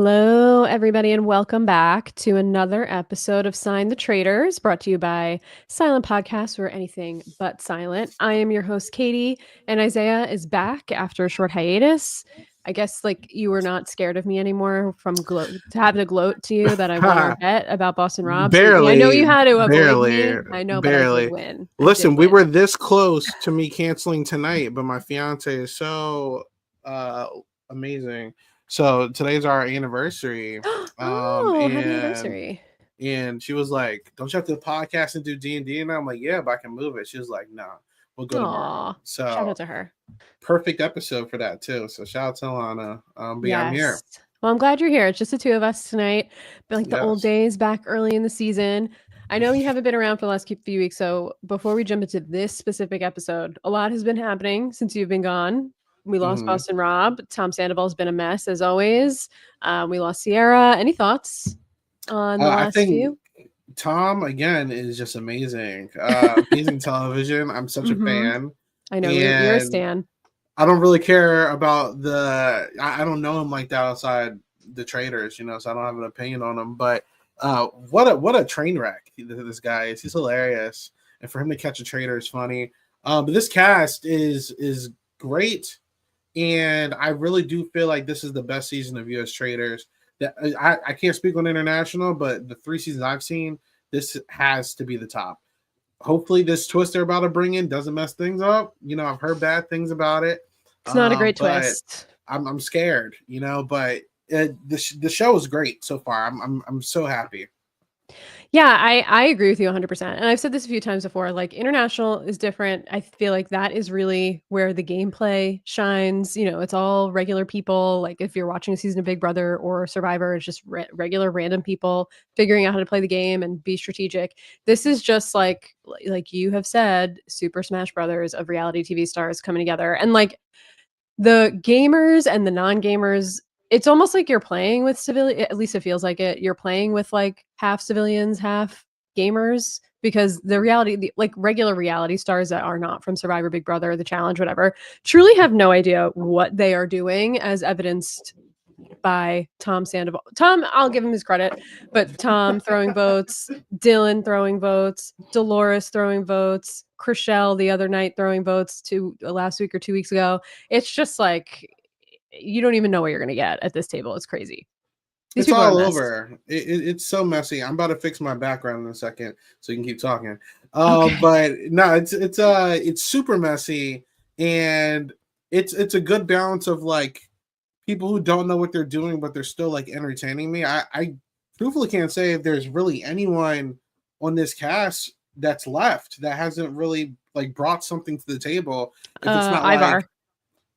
Hello, everybody, and welcome back to another episode of Sign the Traitors, brought to you by Silent Podcast, where anything but silent. I am your host, Katie, and Isaiah is back after a short hiatus. I guess, like, you were not scared of me anymore from to having to gloat to you that I won our Ha, bet about Boston Rob. So I know barely, you had to avoid barely, me. I know, but I did barely. win. I did Listen, we win. were this close to me canceling tonight, but my fiance is so uh amazing. So today's our anniversary. Oh, happy And anniversary. she was like, "Don't you have to podcast and do D&D?" And I'm like, "Yeah, but I can move it." She was like, "No, we'll go tomorrow." Aw, shout out So to her. perfect episode for that too. So shout out to Lana. But yeah, I'm Yes. here. Well, I'm glad you're here. It's just the two of us tonight. But like the old Yes. days back early in the season. I know you haven't been around for the last few weeks, so before we jump into this specific episode, a lot has been happening since you've been gone. We lost hmm Boston Rob. Tom Sandoval's been a mess as always. We lost Sierra. Any thoughts on the I last think few? Tom again is just amazing. Amazing television. I'm such a Mm-hmm. fan, I know you're a and stan. I don't really care about I don't know him like that outside the Traitors, so I don't have an opinion on him. But what a train wreck this guy is. He's hilarious, and for him to catch a traitor is funny. But this cast is great, and I really do feel like this is the best season of U.S. Traitors. That I can't speak on international, but the 3 seasons I've seen, this has to be the top. Hopefully, this twist they're about to bring in doesn't mess things up. I've heard bad things about it, It's not a great but twist. I'm scared. But the show is great so far. I'm so happy. Yeah, I agree with you 100%. And I've said this a few times before, like international is different. I feel like that is really where the gameplay shines. It's all regular people. Like if you're watching a season of Big Brother or Survivor, it's just regular random people figuring out how to play the game and be strategic. This is just like you have said, Super Smash Brothers of reality TV stars coming together. And like the gamers and the non-gamers, it's almost like you're playing with civilian, at least it feels like it. You're playing with like half civilians, half gamers, because like regular reality stars that are not from Survivor, Big Brother, The Challenge, whatever, truly have no idea what they are doing, as evidenced by Tom Sandoval. Tom, I'll give him his credit, but Tom throwing votes, Dylan throwing votes, Dolores throwing votes, Chriselle the other night throwing votes to last week or 2 weeks ago. It's just like you don't even know what you're going to get at this table. It's crazy. These It's people are a all mess. over. It's so messy. I'm about to fix my background in a second so you can keep talking. Okay. But no, it's super messy, and it's a good balance of like people who don't know what they're doing, but they're still like entertaining me. I truthfully can't say if there's really anyone on this cast that's left that hasn't really like brought something to the table. If it's not like Ivar.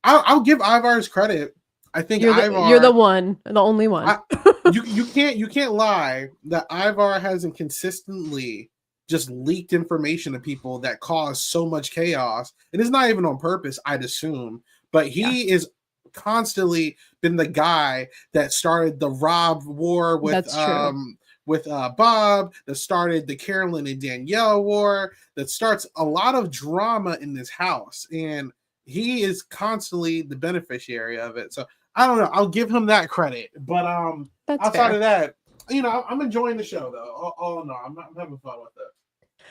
I'll give Ivar his credit. I think You're the Ivar. one, the only one. I, you can't lie that Ivar hasn't consistently just leaked information to people that cause so much chaos. And it's not even on purpose, I'd assume. But Yeah, he is constantly been the guy that started the Rob war that's true. with Bob, that started the Carolyn and Danielle war, that starts a lot of drama in this house. And he is constantly the beneficiary of it. So I don't know. I'll give him that credit. But That's outside fair. of that, I'm enjoying the show though. Oh no, I'm having fun with it.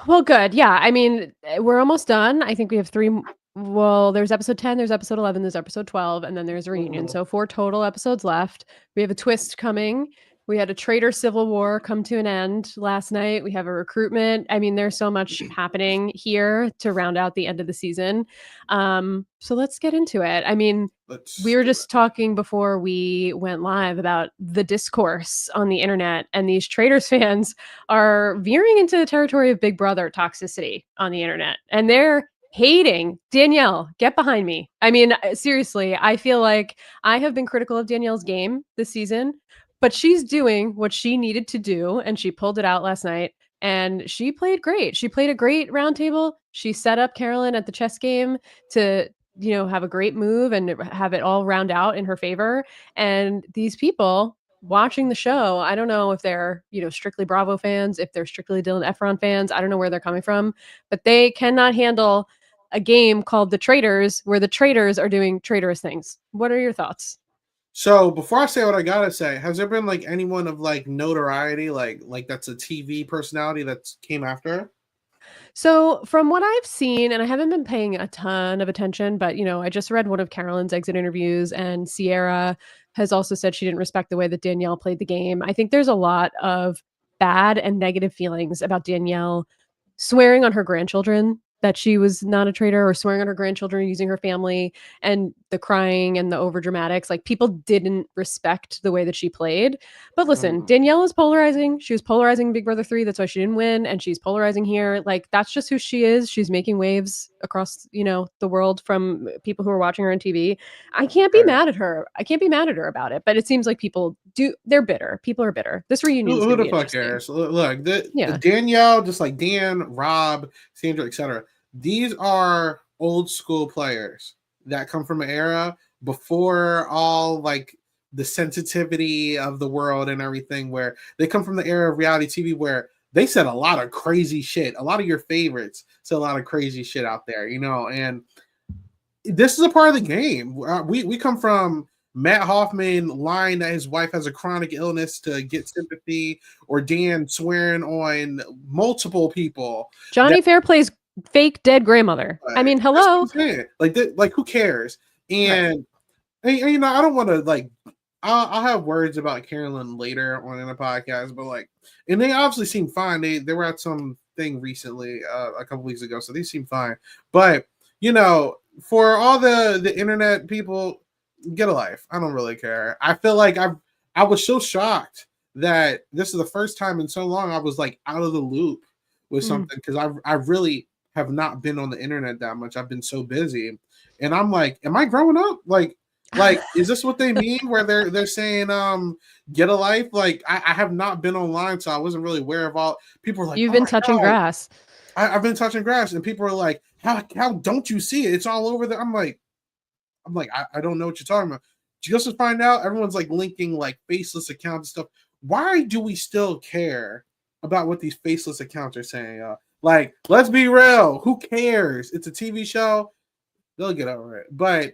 Well, good. Yeah. I mean, we're almost done. I think we have three. Well, there's episode 10, there's episode 11, there's episode 12, and then there's a reunion. Mhm. So 4 total episodes left. We have a twist coming. We had a traitor civil war come to an end last night. We have a recruitment. I mean, there's so much happening here to round out the end of the season. So let's get into it. I mean, we Let's were do just talking before we went live about the discourse on the internet, and these Traitors fans are veering into the territory of Big Brother toxicity on the internet, and they're hating Danielle. Get behind me. I mean, seriously, I feel like I have been critical of Danielle's game this season, but she's doing what she needed to do, and she pulled it out last night. And she played great. She played a great roundtable. She set up Carolyn at the chess game to have a great move and have it all round out in her favor. And these people watching the show, I don't know if they're, strictly Bravo fans, if they're strictly Dylan Efron fans. I don't know where they're coming from, but they cannot handle a game called The Traitors where the traitors are doing traitorous things. What are your thoughts? So before I say what I gotta say, has there been like anyone of like notoriety, like that's a TV personality that's came after her? So, from what I've seen, and I haven't been paying a ton of attention, but I just read one of Carolyn's exit interviews, and Sierra has also said she didn't respect the way that Danielle played the game. I think there's a lot of bad and negative feelings about Danielle swearing on her grandchildren that she was not a traitor, or swearing on her grandchildren using her family, and the crying and the over dramatics. Like, people didn't respect the way that she played. But listen, Mm. Danielle is polarizing. She was polarizing Big Brother 3. That's why she didn't win. And she's polarizing here. Like, that's just who she is. She's making waves across, the world from people who are watching her on TV. I can't be Right. mad at her. I can't be mad at her about it. But it seems like people do, they're bitter. People are bitter. This reunion is Who going to the be fuck interesting. cares? Look, the Yeah. Danielle, just like Dan, Rob, Sandra, etc. These are old school players that come from an era before all like the sensitivity of the world and everything. Where they come from the era of reality TV, where they said a lot of crazy shit. A lot of your favorites said a lot of crazy shit out there, and this is a part of the game. We come from Matt Hoffman lying that his wife has a chronic illness to get sympathy, or Dan swearing on multiple people. That Johnny Fair plays fake dead grandmother. I mean, that's what hello. I'm saying. Like who cares? Right. And I don't want to like. I'll have words about Carolyn later on in the podcast, but like, and they obviously seem fine. They were at some thing recently, a couple weeks ago, so they seem fine. But for all the internet people, get a life. I don't really care. I feel like I was so shocked that this is the first time in so long I was like out of the loop with Mm. something, because I really have not been on the internet that much. I've been so busy, and I'm like, am I growing up? Like, is this what they mean where they're saying get a life? Like, I have not been online, so I wasn't really aware of all. People are like, You've oh been my touching god, grass. I've been touching grass, and people are like, how don't you see it? It's all over there. I'm like, I don't know what you're talking about. Just to find out, everyone's like linking like faceless accounts and stuff. Why do we still care about what these faceless accounts are saying? Like, let's be real. Who cares? It's a TV show. They'll get over it. But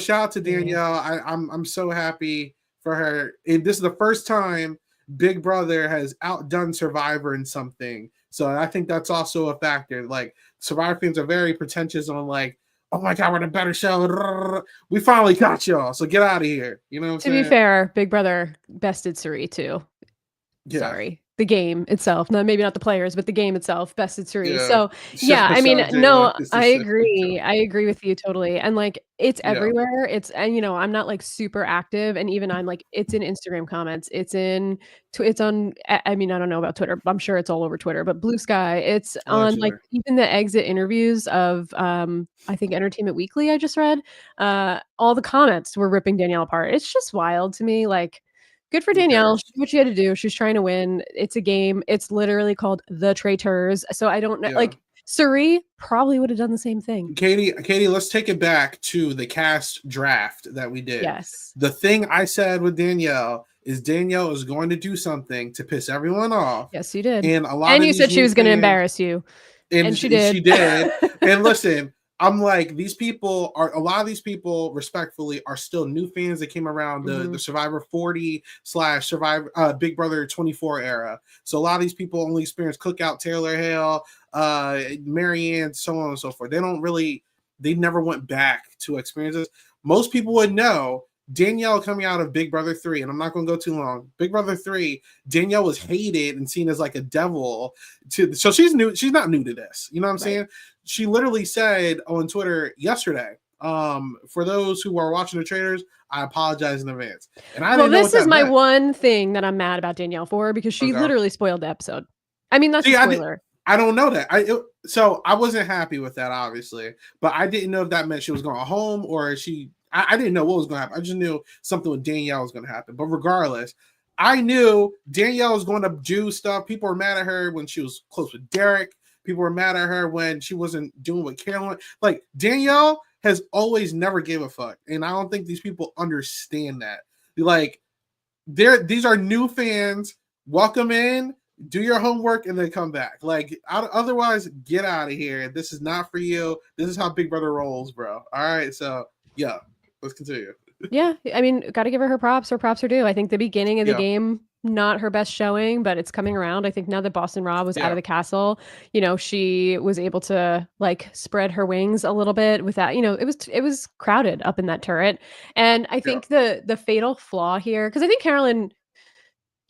shout out to Yeah. Danielle. I'm so happy for her. And this is the first time Big Brother has outdone Survivor in something. So I think that's also a factor. Like, Survivor fans are very pretentious on like, oh my god, we're the better show. We finally got y'all. So get out of here. You know what I'm To be saying? fair, Big Brother bested Suri too. Yeah. Sorry. The game itself, maybe not the players, but the game itself bested Suri. Yeah. So, yeah, Shout I mean, out J1 no, I specifically. agree. I agree with you totally. And like, it's Yeah. everywhere. And I'm not like super active, and even I'm like, it's in Instagram comments. It's on. I mean, I don't know about Twitter, but I'm sure it's all over Twitter. But Blue Sky, it's on like Allegedly. even the exit interviews of I think Entertainment Weekly. I just read all the comments were ripping Danielle apart. It's just wild to me. Like, good for Who Danielle. cares? She did what she had to do. She's trying to win. It's a game. It's literally called The Traitors. So I don't know. Yeah. Like, Suri probably would have done the same thing. Katie, let's take it back to the cast draft that we did. Yes. The thing I said with Danielle is Danielle is going to do something to piss everyone off. Yes, you did. And a lot And of you these said she new was going to fans, embarrass you. and And she did. she did. And listen, I'm like, a lot of these people respectfully are still new fans that came around the Survivor 40/Survivor Big Brother 24 era. So a lot of these people only experience Cookout, Taylor Hale, Marianne, so on and so forth. They never went back to experiences. Most people would know Danielle coming out of Big Brother 3, and I'm not going to go too long. Big Brother 3, Danielle was hated and seen as like a devil. So she's new. She's not new to this. You know what I'm saying? She literally said on Twitter yesterday, for those who are watching the Traitors, I apologize in advance. And I didn't know what this is that my meant. one thing that I'm mad about Danielle for, because she literally spoiled the episode. I mean, that's a spoiler. I don't know that. So I wasn't happy with that, obviously, but I didn't know if that meant she was going home or I didn't know what was going to happen. I just knew something with Danielle was going to happen. But regardless, I knew Danielle was going to do stuff. People were mad at her when she was close with Derek. People were mad at her when she wasn't doing what Carolyn. Like, Danielle has always never gave a fuck, and I don't think these people understand that. Like, these are new fans. Welcome in. Do your homework and then come back. Like, otherwise, get out of here. This is not for you. This is how Big Brother rolls, bro. All right, so yeah, let's continue. Yeah, I mean, gotta give her her props. Her props are due. I think the beginning of the Yeah, game, not her best showing, but it's coming around. I think now that Boston Rob was out of yeah, the castle, she was able to like spread her wings a little bit with that. It was crowded up in that turret. And I yeah. think the fatal flaw here, because I think Carolyn,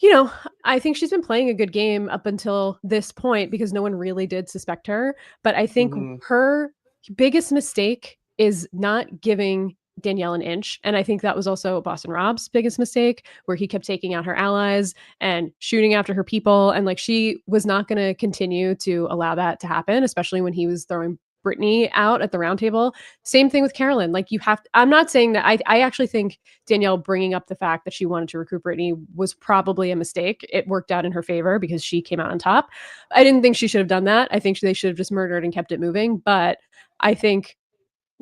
you know, I think she's been playing a good game up until this point because no one really did suspect her. But I think Hmm. her biggest mistake is not giving Danielle an inch. And I think that was also Boston Rob's biggest mistake, where he kept taking out her allies and shooting after her people. And like she was not going to continue to allow that to happen, especially when he was throwing Brittany out at the round table. Same thing with Carolyn. Like I'm not saying that I actually think Danielle bringing up the fact that she wanted to recruit Brittany was probably a mistake. It worked out in her favor because she came out on top. I didn't think she should have done that. I think they should have just murdered and kept it moving. But I think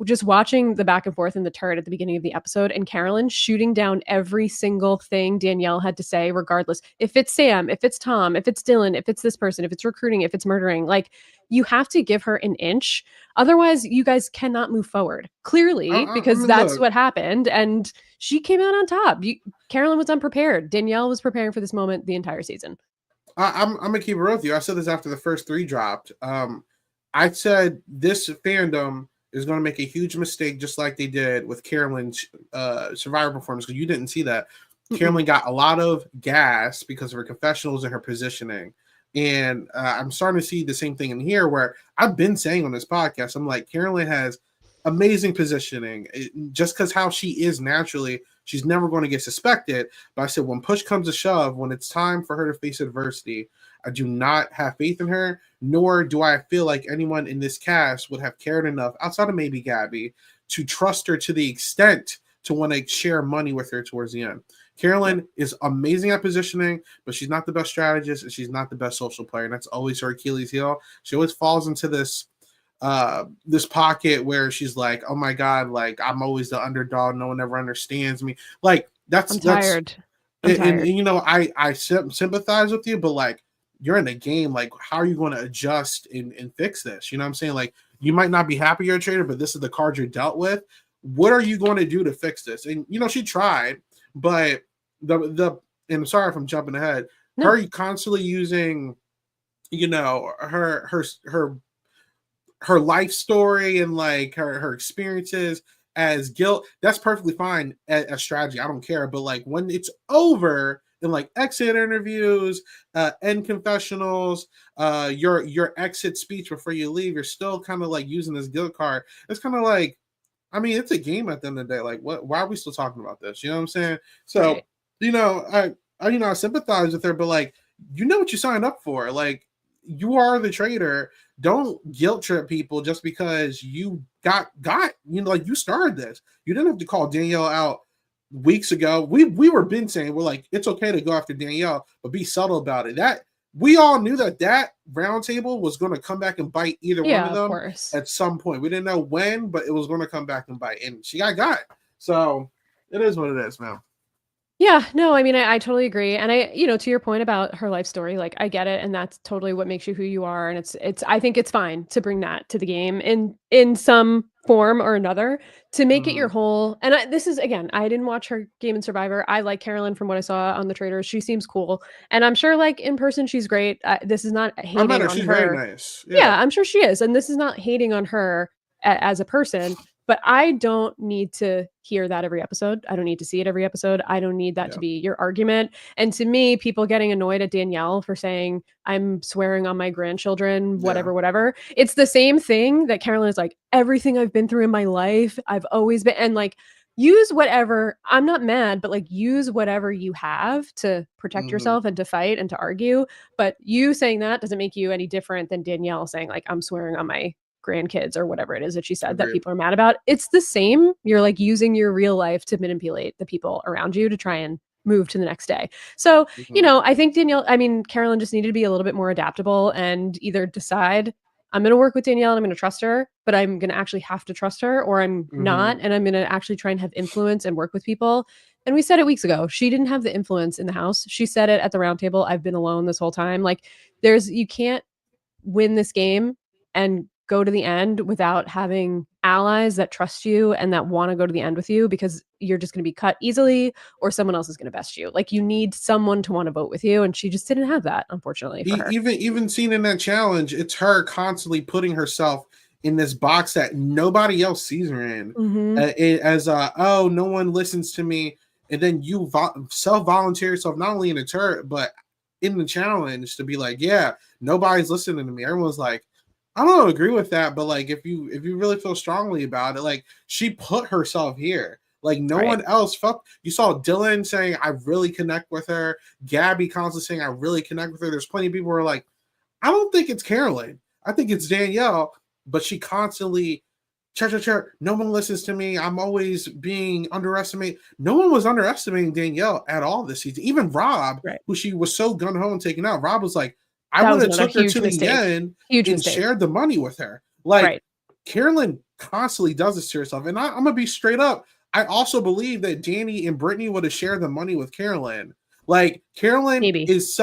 just watching the back and forth in the turret at the beginning of the episode and Carolyn shooting down every single thing Danielle had to say, regardless if it's Sam, if it's Tom, if it's Dylan, if it's this person, if it's recruiting, if it's murdering, like you have to give her an inch. Otherwise, you guys cannot move forward clearly I because mean, that's look, what happened. And she came out on top. Carolyn was unprepared. Danielle was preparing for this moment the entire season. I'm gonna keep it real with you. I said this after the first three dropped. I said this fandom is going to make a huge mistake, just like they did with Carolyn's Survivor performance. Because you didn't see that. Mm-mm. Carolyn got a lot of gas because of her confessionals and her positioning. And I'm starting to see the same thing in here, where I've been saying on this podcast, I'm like, Carolyn has amazing positioning. Just because how she is naturally, she's never going to get suspected. But I said, when push comes to shove, when it's time for her to face adversity, I do not have faith in her, nor do I feel like anyone in this cast would have cared enough, outside of maybe Gabby, to trust her to the extent to want to share money with her towards the end. Yep. Carolyn is amazing at positioning, but she's not the best strategist and she's not the best social player. And that's always her Achilles heel. She always falls into this pocket where she's like, oh my God, like I'm always the underdog. No one ever understands me. Like I'm that's tired. I'm and tired. I sympathize with you, but like you're in a game, like how are you going to adjust and fix this? You know what I'm saying? Like you might not be happy you're a trader, but this is the card you're dealt with. What are you going to do to fix this? And she tried, but and I'm sorry if I'm jumping ahead, No. her constantly using, her life story and like her experiences as guilt, that's perfectly fine as strategy. I don't care. But like when it's over in like exit interviews, end confessionals, your exit speech before you leave, you're still kind of like using this guilt card. It's kind of like, I mean, it's a game at the end of the day. Like, why are we still talking about this? You know what I'm saying? So, Right. I sympathize with her, but like, you know what you signed up for. Like, you are the trader. Don't guilt trip people just because you got like you started this. You didn't have to call Danielle out weeks ago. We were been saying we're like it's okay to go after Danielle, but be subtle about it. That we all knew that roundtable was going to come back and bite either one Yeah, of of them course. at some point. We didn't know when, but it was going to come back and bite, and she got. So it is what it is, man. Yeah, no, I mean, I totally agree. And to your point about her life story, like I get it. And that's totally what makes you who you are. And I think it's fine to bring that to the game in some form or another to make it your Mm-hmm. whole. And this is, again, I didn't watch her game in Survivor. I like Carolyn from what I saw on the Traitors. She seems cool. And I'm sure like in person, she's great. This is not I met hating her. on She's very her. nice. Yeah, Yeah. I'm sure she is. And this is not hating on her as a person, but I don't need to hear that every episode. I don't need to see it every episode. I don't need that to Yeah. be your argument. And to me, people getting annoyed at Danielle for saying, I'm swearing on my grandchildren, Yeah. whatever, whatever. It's the same thing that Carolyn is like, everything I've been through in my life, I've always been, and like, use whatever. I'm not mad, but like, use whatever you have to protect Mm-hmm. yourself and to fight and to argue. But you saying that doesn't make you any different than Danielle saying, like, I'm swearing on my grandkids or whatever it is that she said that Agreed. people are mad about. It's the same. You're like using your real life to manipulate the people around you to try and move to the next day. So, Mm-hmm. I think Carolyn just needed to be a little bit more adaptable and either decide I'm going to work with Danielle and I'm going to trust her, but I'm going to actually have to trust her, or I'm Mm-hmm. not. And I'm going to actually try and have influence and work with people. And we said it weeks ago. She didn't have the influence in the house. She said it at the round table. I've been alone this whole time. Like you can't win this game and go to the end without having allies that trust you and that want to go to the end with you, because you're just going to be cut easily or someone else is going to best you. Like, you need someone to want to vote with you, and she just didn't have that, unfortunately, for her. Even seen in that challenge, it's her constantly putting herself in this box that nobody else sees her in. As oh, no one listens to me, and then you self-volunteer yourself not only in the turret but in the challenge to be like, yeah, nobody's listening to me. Everyone's like, I don't agree with that, but like if you really feel strongly about it, like she put herself here. Like no one else felt. You saw Dylan saying, I really connect with her. Gabby constantly saying, I really connect with her. There's plenty of people who are like, I don't think it's Carolyn. I think it's Danielle. But she constantly, no one listens to me. I'm always being underestimated. No one was underestimating Danielle at all this season. Even Rob, who she was so gun-ho and taking out, Rob was like, I would have took her to the end and shared the money with her. Like, Carolyn constantly does this to herself. And I'm going to be straight up. I also believe that Danny and Brittany would have shared the money with Carolyn. Like, Carolyn is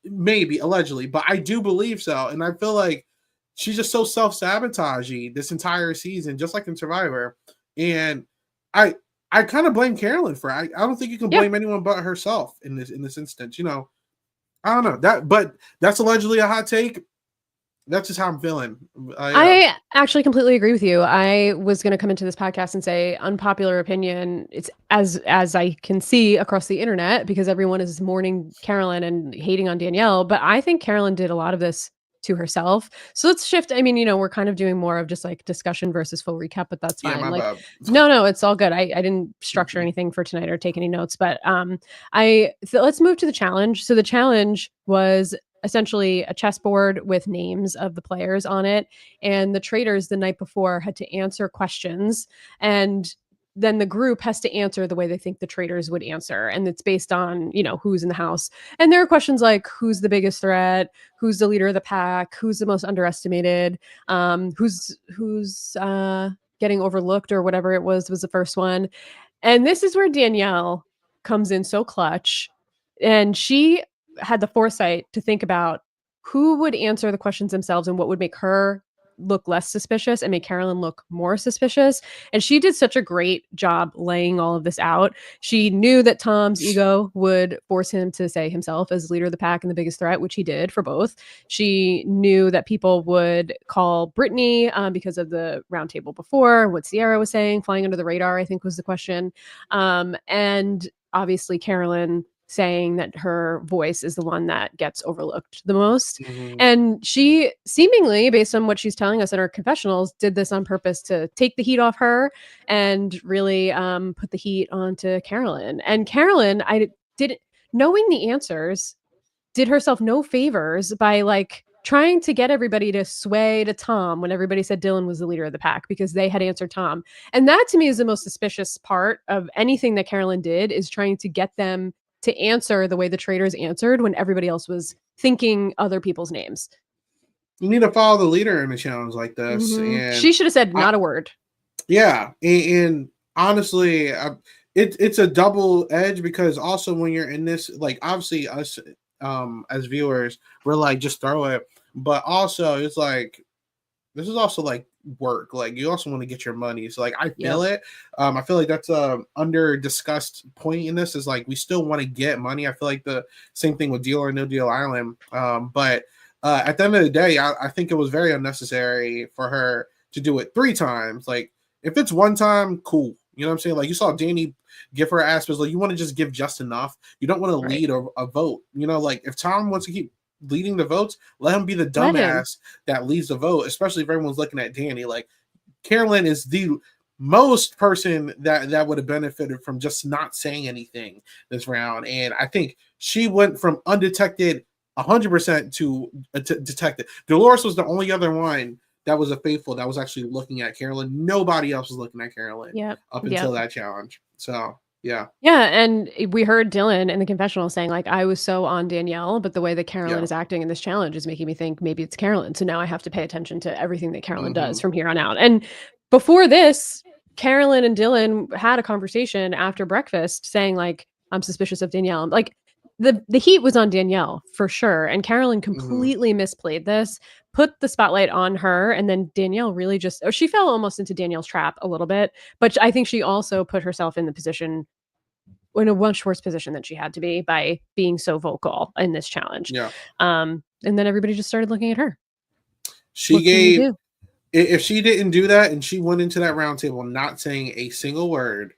maybe, allegedly, but I do believe so. And I feel like she's just so self-sabotaging this entire season, just like in Survivor. And I kind of blame Carolyn for it. I don't think you can blame anyone but herself in this instance. You know, I don't know but that's allegedly a hot take. That's just how I'm feeling. I actually completely agree with you. I was going to come into this podcast and say unpopular opinion. It's as I can see across the internet, because everyone is mourning Carolyn and hating on Danielle. But I think Carolyn did a lot of this to herself. So let's shift. I mean, we're kind of doing more of just like discussion versus full recap, but that's fine. Like, no, it's all good. I didn't structure anything for tonight or take any notes, but let's move to the challenge. So the challenge was essentially a chessboard with names of the players on it, and the traitors the night before had to answer questions, and then the group has to answer the way they think the traitors would answer, and it's based on who's in the house. And there are questions like, who's the biggest threat, who's the leader of the pack, who's the most underestimated, who's getting overlooked, or whatever it was the first one. And this is where Danielle comes in so clutch, and she had the foresight to think about who would answer the questions themselves and what would make her look less suspicious and make Carolyn look more suspicious. And she did such a great job laying all of this out. She knew that Tom's ego would force him to say himself as leader of the pack and the biggest threat, which he did for both. She knew that people would call Brittany because of the roundtable before, what Sierra was saying, flying under the radar, I think was the question. And obviously Carolyn saying that her voice is the one that gets overlooked the most. And she seemingly, based on what she's telling us in her confessionals, did this on purpose to take the heat off her and really put the heat onto Carolyn. And Carolyn, knowing the answers, did herself no favors by like trying to get everybody to sway to Tom when everybody said Dylan was the leader of the pack, because they had answered Tom. And that to me is the most suspicious part of anything that Carolyn did, is trying to get them to answer the way the traitors answered when everybody else was thinking other people's names. You need to follow the leader in a challenge like this. And she should have said not a word. Yeah. And honestly, it's a double edge, because also when you're in this, like obviously us as viewers, we're like, just throw it. But also it's like, this is also like work. Like you also want to get your money. So like I feel it. I feel like that's a under discussed point in this, is like we still want to get money. I feel like the same thing with Deal or No Deal Island. But at the end of the day, I think it was very unnecessary for her to do it 3 times. Like if it's one time, cool. You know what I'm saying? Like you saw Danny give her ass, like you want to just give just enough. You don't want to lead a vote. Like if Tom wants to keep leading the votes, let him be the dumbass that leads the vote, especially if everyone's looking at Danny. Like Carolyn is the most person that would have benefited from just not saying anything this round. And I think she went from undetected 100% to detected. Dolores was the only other one that was a faithful that was actually looking at Carolyn. Nobody else was looking at Carolyn up until that challenge. So yeah. And we heard Dylan in the confessional saying, like, I was so on Danielle, but the way that Carolyn is acting in this challenge is making me think maybe it's Carolyn. So now I have to pay attention to everything that Carolyn does from here on out. And before this, Carolyn and Dylan had a conversation after breakfast saying, like, I'm suspicious of Danielle. Like, the heat was on Danielle for sure. And Carolyn completely misplayed this, put the spotlight on her, and then Danielle really just or she fell almost into Danielle's trap a little bit, but I think she also put herself in the position in a much worse position than she had to be by being so vocal in this challenge. Yeah. And then everybody just started looking at her. She What can you gave do? if she didn't do that and she went into that round table not saying a single word,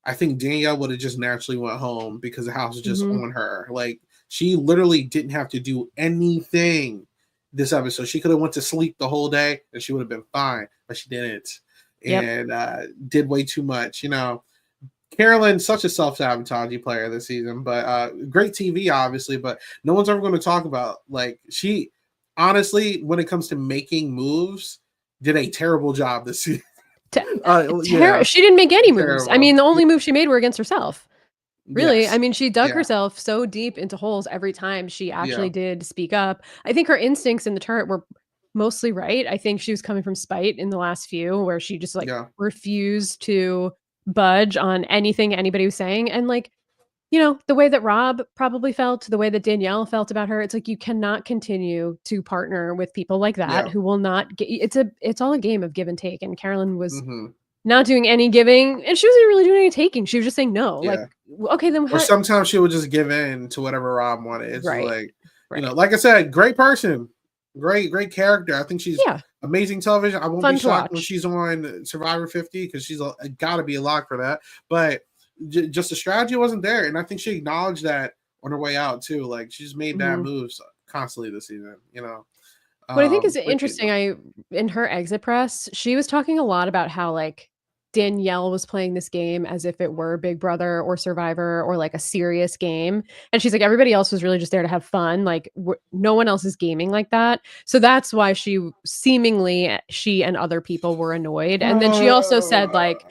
I think Danielle would have just naturally went home because the house was just on her. Like she literally didn't have to do anything this episode. She could have went to sleep the whole day and she would have been fine, but she didn't, and did way too much. You know, Carolyn, such a self-sabotaging player this season, but great TV, obviously, but no one's ever going to talk about like she honestly, when it comes to making moves, did a terrible job this season. She didn't make any moves. Terrible. I mean, the only moves she made were against herself. Really, Yes. I mean, she dug herself so deep into holes every time she actually did speak up. I think her instincts in the turret were mostly right. I think she was coming from spite in the last few where she just like refused to budge on anything anybody was saying. And like, you know, the way that Rob probably felt, the way that Danielle felt about her, it's like you cannot continue to partner with people like that who will not get it's all a game of give and take. And Carolyn was not doing any giving, and she wasn't really doing any taking. She was just saying no. Like, okay, then or sometimes she would just give in to whatever Rob wanted. It's like, you know, like I said, great person, great character. I think she's amazing television. I won't be shocked when she's on Survivor 50 because she's got to be a lock for that. But just the strategy wasn't there, and I think she acknowledged that on her way out too. Like she's made bad moves constantly this season. You know, what I think is interesting, in her exit press, she was talking a lot about how like Danielle was playing this game as if it were Big Brother or Survivor or like a serious game. And she's like, everybody else was really just there to have fun. Like no one else is gaming like that. So that's why she and other people were annoyed. And then she also said like,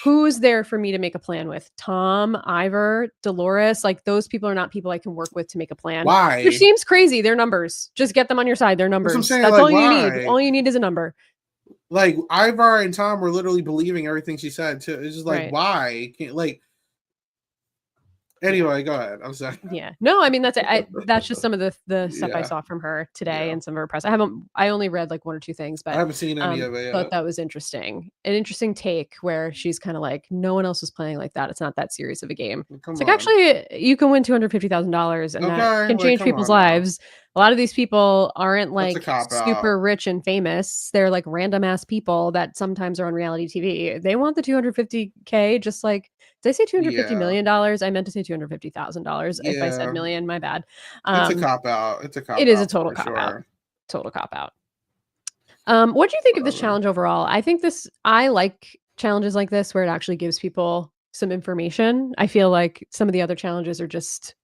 who's there for me to make a plan with? Tom, Ivor, Dolores, like those people are not people I can work with to make a plan. Why? Which seems crazy. They're numbers. Just get them on your side. They're numbers. That's like, all you need. All you need is a number. Like Ivar and Tom were literally believing everything she said too. It's just like why can't like. Anyway, go ahead. I'm sorry. Yeah, no, I mean that's just some of the stuff I saw from her today and some of her press. I only read like one or two things, but I haven't seen any of it yet. Thought that was interesting. An interesting take where she's kind of like, no one else is playing like that. It's not that serious of a game. It's like actually you can win $250,000 and that can change people's lives. A lot of these people aren't like super rich and famous. They're like random ass people that sometimes are on reality TV. They want the $250K, just like, did I say $250 million? I meant to say $250,000. If I said million, my bad. It's a cop out. It is a total cop out. Total cop out. What do you think of this challenge overall? I like challenges like this where it actually gives people some information. I feel like some of the other challenges are just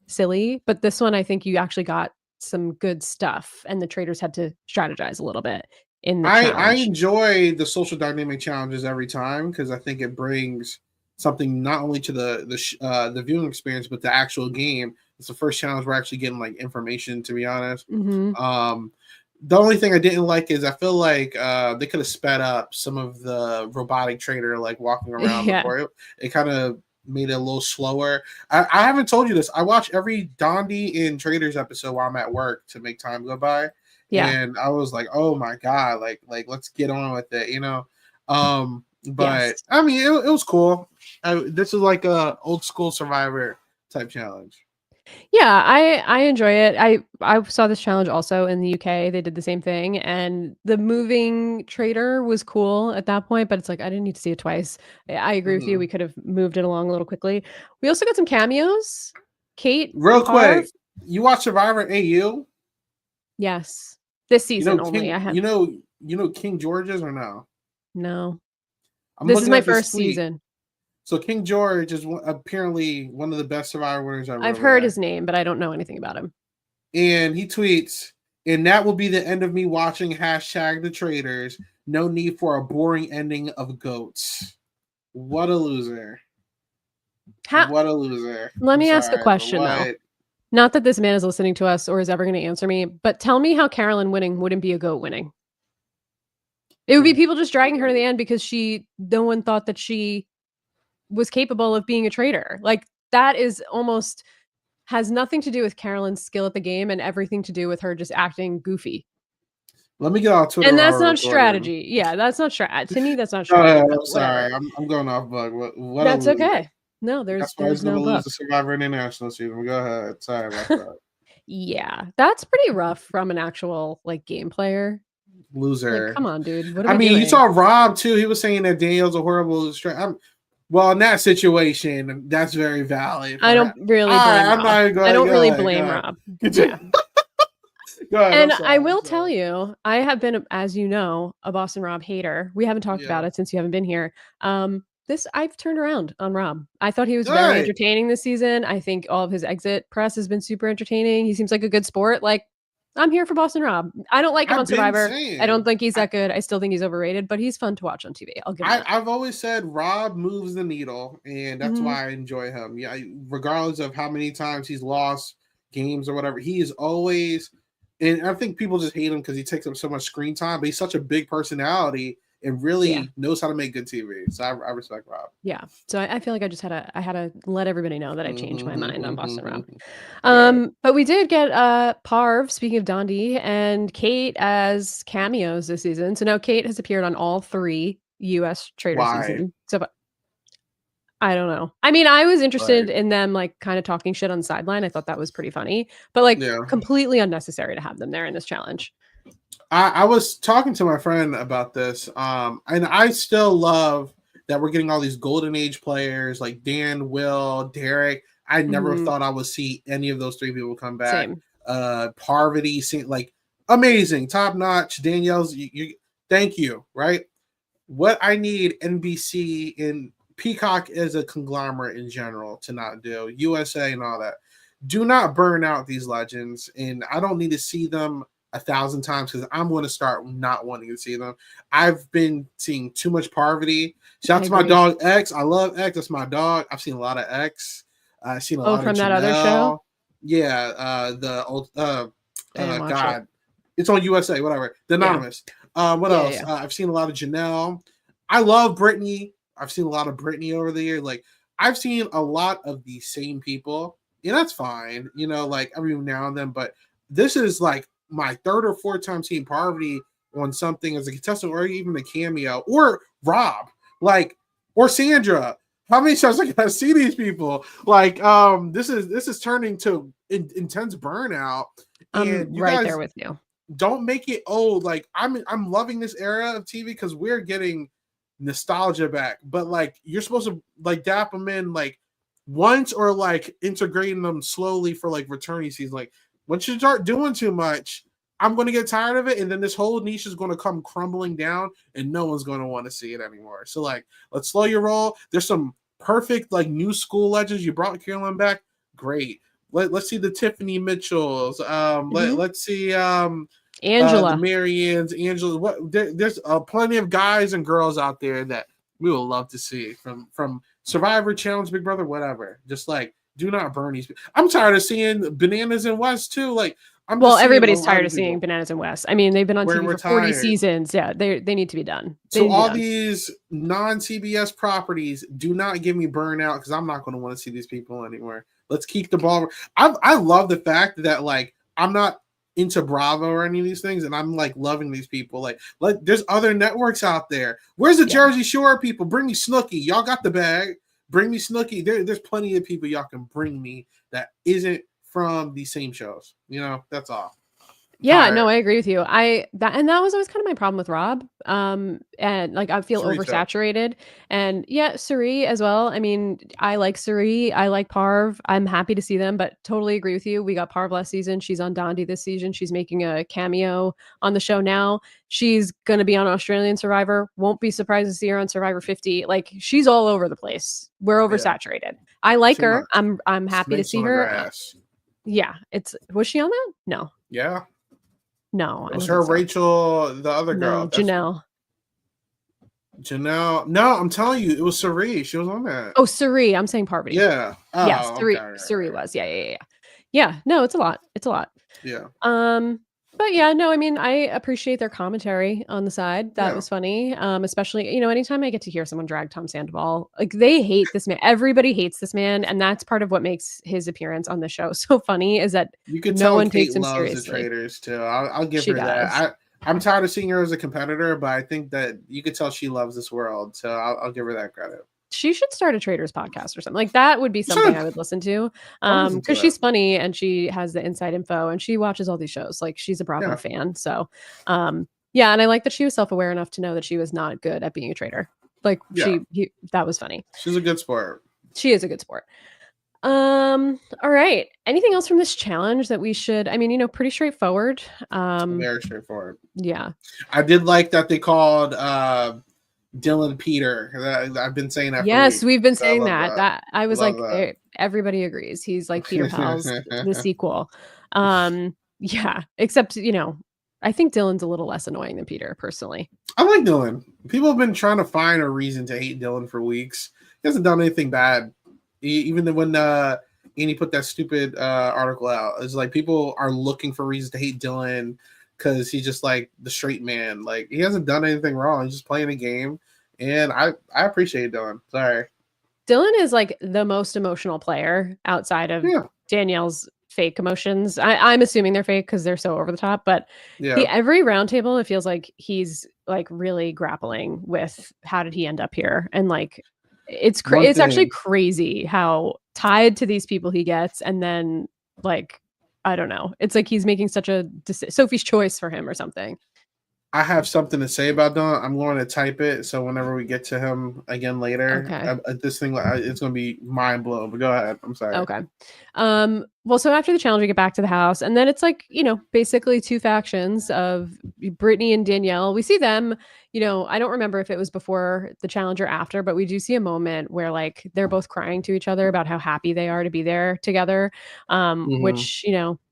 silly, but this one, I think you actually got some good stuff, and the Traitors had to strategize a little bit in the challenge. I enjoy the social dynamic challenges every time because I think it brings something not only to the viewing experience but the actual game. It's the first challenge we're actually getting like information, to be honest. The only thing I didn't like is I feel like they could have sped up some of the robotic traitor like walking around before it kind of made it a little slower. I haven't told you this. I watch every Dondi in Traitors episode while I'm at work to make time go by. And I was like, oh my God, like let's get on with it, you know. But I mean it was cool. This is like a old school Survivor type challenge. Yeah, I enjoy it. I saw this challenge also in the UK. They did the same thing, and the moving traitor was cool at that point, but it's like I didn't need to see it twice. I agree with you. We could have moved it along a little quickly. We also got some cameos. Kate, real quick, you watch Survivor AU? Yes, this season only. You know King George's or no? No, this is my first season. So King George is apparently one of the best Survivor winners ever. I've heard his name, but I don't know anything about him. And he tweets, and that will be the end of me watching #the Traitors. No need for a boring ending of goats. What a loser. What a loser. Let me ask a question, though. Not that this man is listening to us or is ever going to answer me, but tell me how Carolyn winning wouldn't be a goat winning. It would be people just dragging her to the end because no one thought that she was capable of being a traitor. Like that is almost has nothing to do with Carolyn's skill at the game and everything to do with her just acting goofy. Let me get on Twitter. And while that's we're not recording. strategy. Yeah, that's not to me, that's not Go strategy, ahead. but I'm whatever. sorry. I'm going off book. What a That's loser. okay. No, That's why he's there's going no to lose book. the Survivor International season. Go ahead. Sorry about that. Yeah, that's pretty rough from an actual, like, game player. Like, Loser. come on, dude. What are I we mean, you doing? saw Rob too. He was saying that Danielle's a horrible. Well, in that situation, that's very valid. I don't really blame I'm Rob. not even going. I don't Go really ahead, blame go ahead. Rob. Continue. Yeah. Go ahead. And I'm sorry. I will tell you, I have been, as you know, a Boston Rob hater. We haven't talked about Yeah. it since you haven't been here. This I've turned around on Rob. I thought he was very Good. entertaining this season. I think all of his exit press has been super entertaining. He seems like a good sport. Like, I'm here for Boston Rob. I don't like him on I've been Survivor. I don't saying. think he's that good. I still think he's overrated, but he's fun to watch on TV. I'll give him that. I've always said Rob moves the needle, and that's Mhm. why I enjoy him. Yeah, regardless of how many times he's lost games or whatever, he is always. And I think people just hate him because he takes up so much screen time, but he's such a big personality and really knows how to make good TV. So I respect Rob. Yeah. So I feel like I had to let everybody know that I changed my mind on Boston Rob. Yeah. But we did get Parv, speaking of Dondi, and Kate as cameos this season. So now Kate has appeared on all 3 US Trader Why? seasons. So I don't know. I mean, I was interested Like, in them like kind of talking shit on the sideline. I thought that was pretty funny, but like yeah. completely unnecessary to have them there in this challenge. I was talking to my friend about this, and I still love that we're getting all these golden age players like Dan, Will, Derek. I never thought I would see any of those 3 people come back. Same. Parvati, like amazing, top notch. Danielle's, thank you. Right, what I need NBC and Peacock as a conglomerate in general to not do USA and all that. Do not burn out these legends, and I don't need to see them 1,000 times because I'm going to start not wanting to see them. I've been seeing too much Parvati. Shout out to my dog X. I love X. That's my dog. I've seen a lot of X. I've seen a lot from of that Janelle. other show. Yeah, the old God, it's on USA. Whatever. The Anonymous. What else? Yeah. I've seen a lot of Janelle. I love Brittany. I've seen a lot of Brittany over the years. Like I've seen a lot of the same people, and that's fine. You know, like every now and then. But this is like my 3rd or 4th time seeing Parvati on something as a contestant, or even a cameo, or Rob, like, or Sandra. How many times I gotta see these people? Like, this is turning to intense burnout. And I'm right there with you. Don't make it old. Like I'm loving this era of TV because we're getting nostalgia back. But like you're supposed to like dap them in like once or like integrating them slowly for like returning season. Like once you start doing too much, I'm going to get tired of it, and then this whole niche is going to come crumbling down, and no one's going to want to see it anymore. So like, let's slow your roll. There's some perfect like new school legends. You brought Carolyn back, great. Let's see the Tiffany Mitchells. Let's see Angela, the Mariannes, Angela. There's plenty of guys and girls out there that we will love to see from Survivor, Challenge, Big Brother, whatever. Just like do not burn these. I'm tired of seeing Bananas in West too. Like everybody's tired of seeing Bananas in West. I mean, they've been on TV for 40 seasons. Yeah, they need to be done. So all these non-CBS properties, do not give me burnout because I'm not going to want to see these people anymore. Let's keep the ball. I love the fact that like I'm not into Bravo or any of these things, and I'm like loving these people. Like there's other networks out there. Where's the Jersey Shore people? Bring me Snooki. Y'all got the bag. Bring me Snooki. There's plenty of people y'all can bring me that isn't from the same shows. You know, that's all. Yeah, no, I agree with you. That was always kind of my problem with Rob. And like I feel oversaturated. And yeah, Suri as well. I mean, I like Suri. I like Parv. I'm happy to see them, but totally agree with you. We got Parv last season. She's on Dondi this season. She's making a cameo on the show now. She's going to be on Australian Survivor. Won't be surprised to see her on Survivor 50. Like she's all over the place. We're oversaturated. I like her. I'm happy to see her. Yeah, was she on that? No. Yeah. No, it was her, Rachel, the other girl. No, Janelle. No, I'm telling you, it was Suri. She was on that. Oh, Suri. I'm saying Parvati. Yeah. Oh, yes, Suri was. Yeah. Yeah. No, it's a lot. Yeah. But yeah, no, I mean, I appreciate their commentary on the side. That was funny. Especially, anytime I get to hear someone drag Tom Sandoval, like they hate this man. Everybody hates this man. And that's part of what makes his appearance on the show so funny is that you could no tell one Kate takes him loves seriously. the Traitors too. I'll give her that. I'm tired of seeing her as a competitor, but I think that you could tell she loves this world, so I'll give her that credit. She should start a Traitors podcast or something. Like, that would be something Should I would listen to, I'll listen because to it. she's funny and she has the inside info and she watches all these shows. Like, she's a Bravo Yeah, fan, so, yeah, and I like that she was self-aware enough to know that she was not good at being a traitor. Like, yeah, that was funny. she's a good sport. She is a good sport. All right. Anything else from this challenge that we should I mean, pretty straightforward. Very straightforward. Yeah. I did like that they called Dylan Peter. I've been saying that for Yes, weeks. we've been I saying love that. that. That I I was love like, that. everybody agrees. He's like Peter Pals, the sequel. Yeah, except, I think Dylan's a little less annoying than Peter, personally. I like Dylan. People have been trying to find a reason to hate Dylan for weeks. He hasn't done anything bad. Even when Annie put that stupid article out, it's like people are looking for reasons to hate Dylan because he's just like the straight man. Like he hasn't done anything wrong. He's just playing a game, and I appreciate Dylan. Sorry. Dylan is like the most emotional player outside of Yeah. Danielle's fake emotions. I'm assuming they're fake because they're so over the top, but Yeah. every roundtable, it feels like he's like really grappling with how did he end up here, and like it's actually crazy how tied to these people he gets, and then like I don't know, it's like he's making such a Sophie's choice for him or something. I have something to say about Dylan. I'm going to type it so whenever we get to him again later, Okay. this thing it's going to be mind blown. But go ahead. I'm sorry. Okay. Well, so after the challenge, we get back to the house, and then it's like, basically two factions of Brittany and Danielle. We see them, I don't remember if it was before the challenge or after, but we do see a moment where like they're both crying to each other about how happy they are to be there together. Mm-hmm. Which,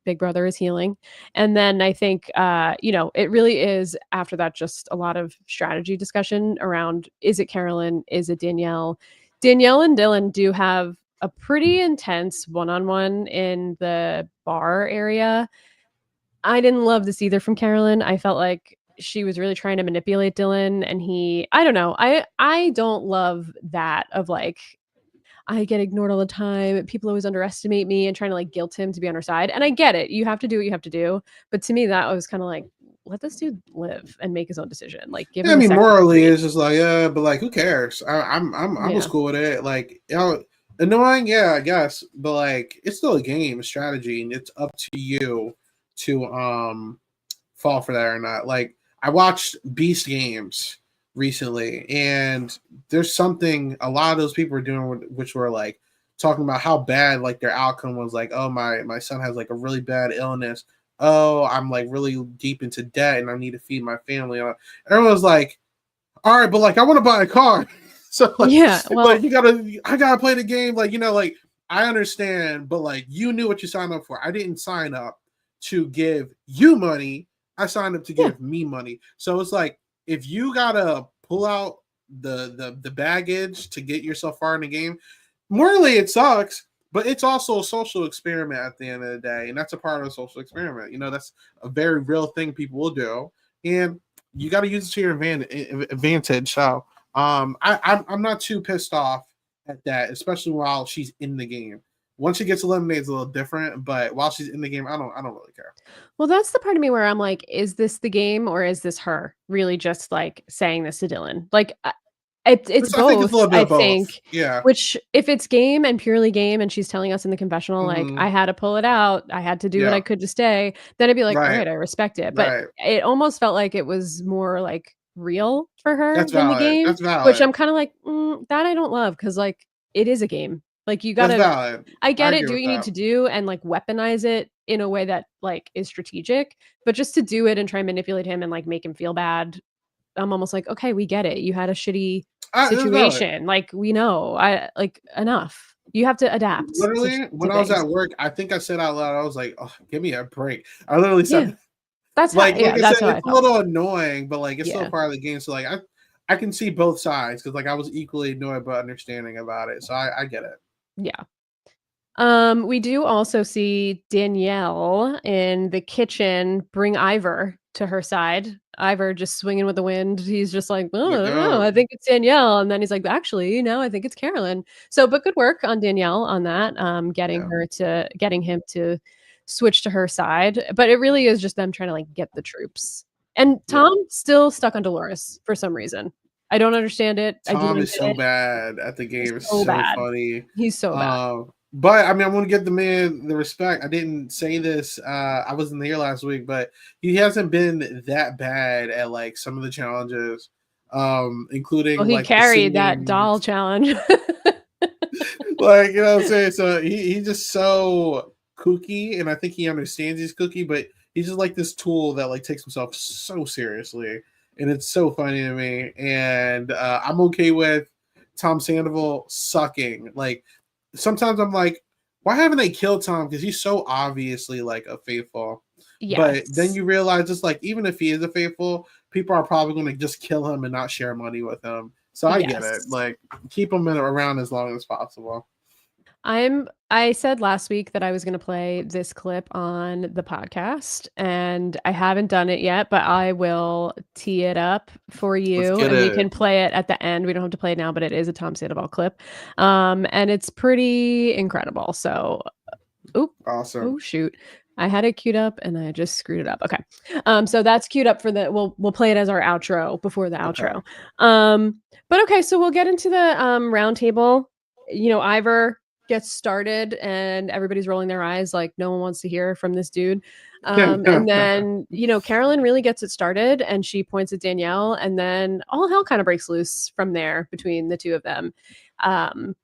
Big Brother is healing. And then I think, it really is after that just a lot of strategy discussion around, is it Carolyn? Is it Danielle? Danielle and Dylan do have a pretty intense one-on-one in the bar area. I didn't love this either from Carolyn. I felt like she was really trying to manipulate Dylan, and I don't know. I don't love that of like, I get ignored all the time. People always underestimate me, and trying to like guilt him to be on her side. And I get it. You have to do what you have to do. But to me, that was kind of like, let this dude live and make his own decision. Like, give Yeah, I him a mean, second to morally, breathe. it's just like, yeah, but like, who cares? I was Yeah. cool with it. Like, annoying, yeah, I guess, but like, it's still a game, a strategy, and it's up to you to fall for that or not. Like, I watched Beast Games recently, and there's something a lot of those people were doing, which were like talking about how bad like their outcome was. Like, oh, my son has like a really bad illness. Oh, I'm like really deep into debt, and I need to feed my family. Everyone was like, all right, but like I want to buy a car. So Yeah. Well, I gotta play the game. Like, like I understand, but like you knew what you signed up for. I didn't sign up to give you money. I signed up to yeah. give me money. So it's like if you gotta pull out the baggage to get yourself far in the game, morally it sucks, but it's also a social experiment at the end of the day, and that's a part of a social experiment. That's a very real thing people will do, and you got to use it to your advantage. So, I'm not too pissed off at that, especially while she's in the game. Once she gets eliminated, it's a little different, but while she's in the game, I don't really care. Well, that's the part of me where I'm like, is this the game or is this her really just like saying this to Dylan? Like, it's I think it's a both, little bit I of both. think. Yeah. Which, if it's game and purely game, and she's telling us in the confessional, like, Mm-hmm. I had to pull it out, I had to do what Yeah. I could to stay, then I'd be like, all Right. right, I respect it. But Right. it almost felt like it was more like real for her That's than the valid. game, That's which I'm valid. kind of like, that I don't love because, like, it is a game. Like, you That's gotta valid. I I get it, agree do what with you need that. to do and, like, weaponize it in a way that, like, is strategic, but just to do it and try and manipulate him and, like, make him feel bad, I'm almost like, "Okay, we get it. You had a shitty That's valid. situation, like, we know. Enough. You have to adapt Literally, to when I was things." at work, I think I said out loud, I was like, "Oh, give me a break." I literally Yeah. said, like I That's said, how I it's a felt. little annoying, but like it's still Yeah. part of the game. So like I can see both sides because like I was equally annoyed but understanding about it. So I get it. Yeah. We do also see Danielle in the kitchen bring Ivor to her side. Ivor just swinging with the wind. He's just like, "Oh, Like, I don't know. I think it's Danielle." And then he's like, "Actually, no, I think it's Carolyn." So, but good work on Danielle on that, yeah. getting him to switch to her side. But it really is just them trying to like get the troops. And Yeah. Tom still stuck on Dolores for some reason. I don't understand it. I Tom didn't is get so it. bad at the He's game. It's so so bad. funny. He's so bad. But I mean, I'm gonna give the man the respect. I didn't say this. I wasn't here last week, but he hasn't been that bad at like some of the challenges, including Well, he like the carried that singing. doll challenge. Like, you know what I'm saying? So he's just so kooky, and I think he understands he's kooky, but he's just like this tool that like takes himself so seriously, and it's so funny to me. And I'm okay with Tom Sandoval sucking. Like sometimes I'm like, why haven't they killed Tom? Because he's so obviously like a faithful. But then Yes. you realize just like even if he is a faithful, people are probably going to just kill him and not share money with him. So I get it. Yes. Like keep him around as long as possible. I said last week that I was going to play this clip on the podcast, and I haven't done it yet, but I will tee it up for Let's you get and we it. can play it at the end. We don't have to play it now, but it is a Tom Sandoval clip. And it's pretty incredible. So, oop, Awesome. oh shoot. I had it queued up and I just screwed it up. Okay. So that's queued up for we'll play it as our outro before the Okay. outro. But okay, so we'll get into the round table. You know, Ivor gets started and everybody's rolling their eyes like no one wants to hear from this dude. And then, you know, Carolyn really gets it started and she points at Danielle and then all hell kind of breaks loose from there between the two of them.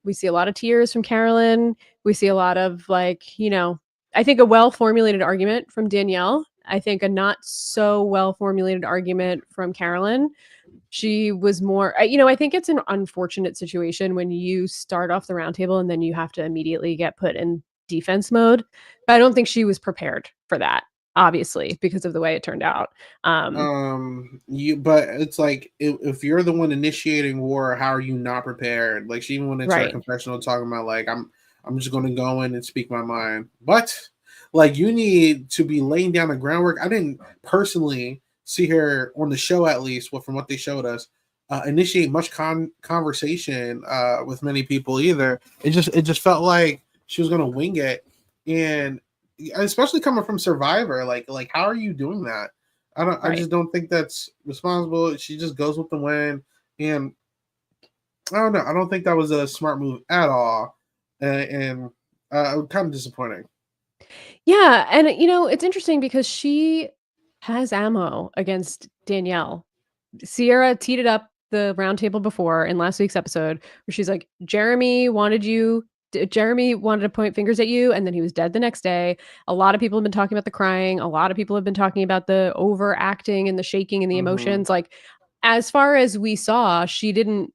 We see a lot of tears from Carolyn. We see a lot of like, you know, I think a well-formulated argument from Danielle. I think a not so well-formulated argument from Carolyn. She was more, you know, I think it's an unfortunate situation when you start off the roundtable and then you have to immediately get put in defense mode. But I don't think she was prepared for that, obviously, because of the way it turned out. But it's like if you're the one initiating war, how are you not prepared? Like she even went into her Right. confessional talking about like I'm just going to go in and speak my mind. But like you need to be laying down the groundwork. I didn't personally see her on the show, at least from what they showed us, initiate much conversation with many people either. It just felt like she was going to wing it, and especially coming from Survivor, like how are you doing that? I Right. just don't think that's responsible. She just goes with the win, and I don't know. I don't think that was a smart move at all, and kind of disappointing. Yeah, and you know, it's interesting because she has ammo against Danielle. Sierra teed it up the roundtable before in last week's episode where she's like, Jeremy wanted to point fingers at you, and then he was dead the next day. A lot of people have been talking about the crying. A lot of people have been talking about the overacting and the shaking and the Mm-hmm. emotions. Like, as far as we saw, she didn't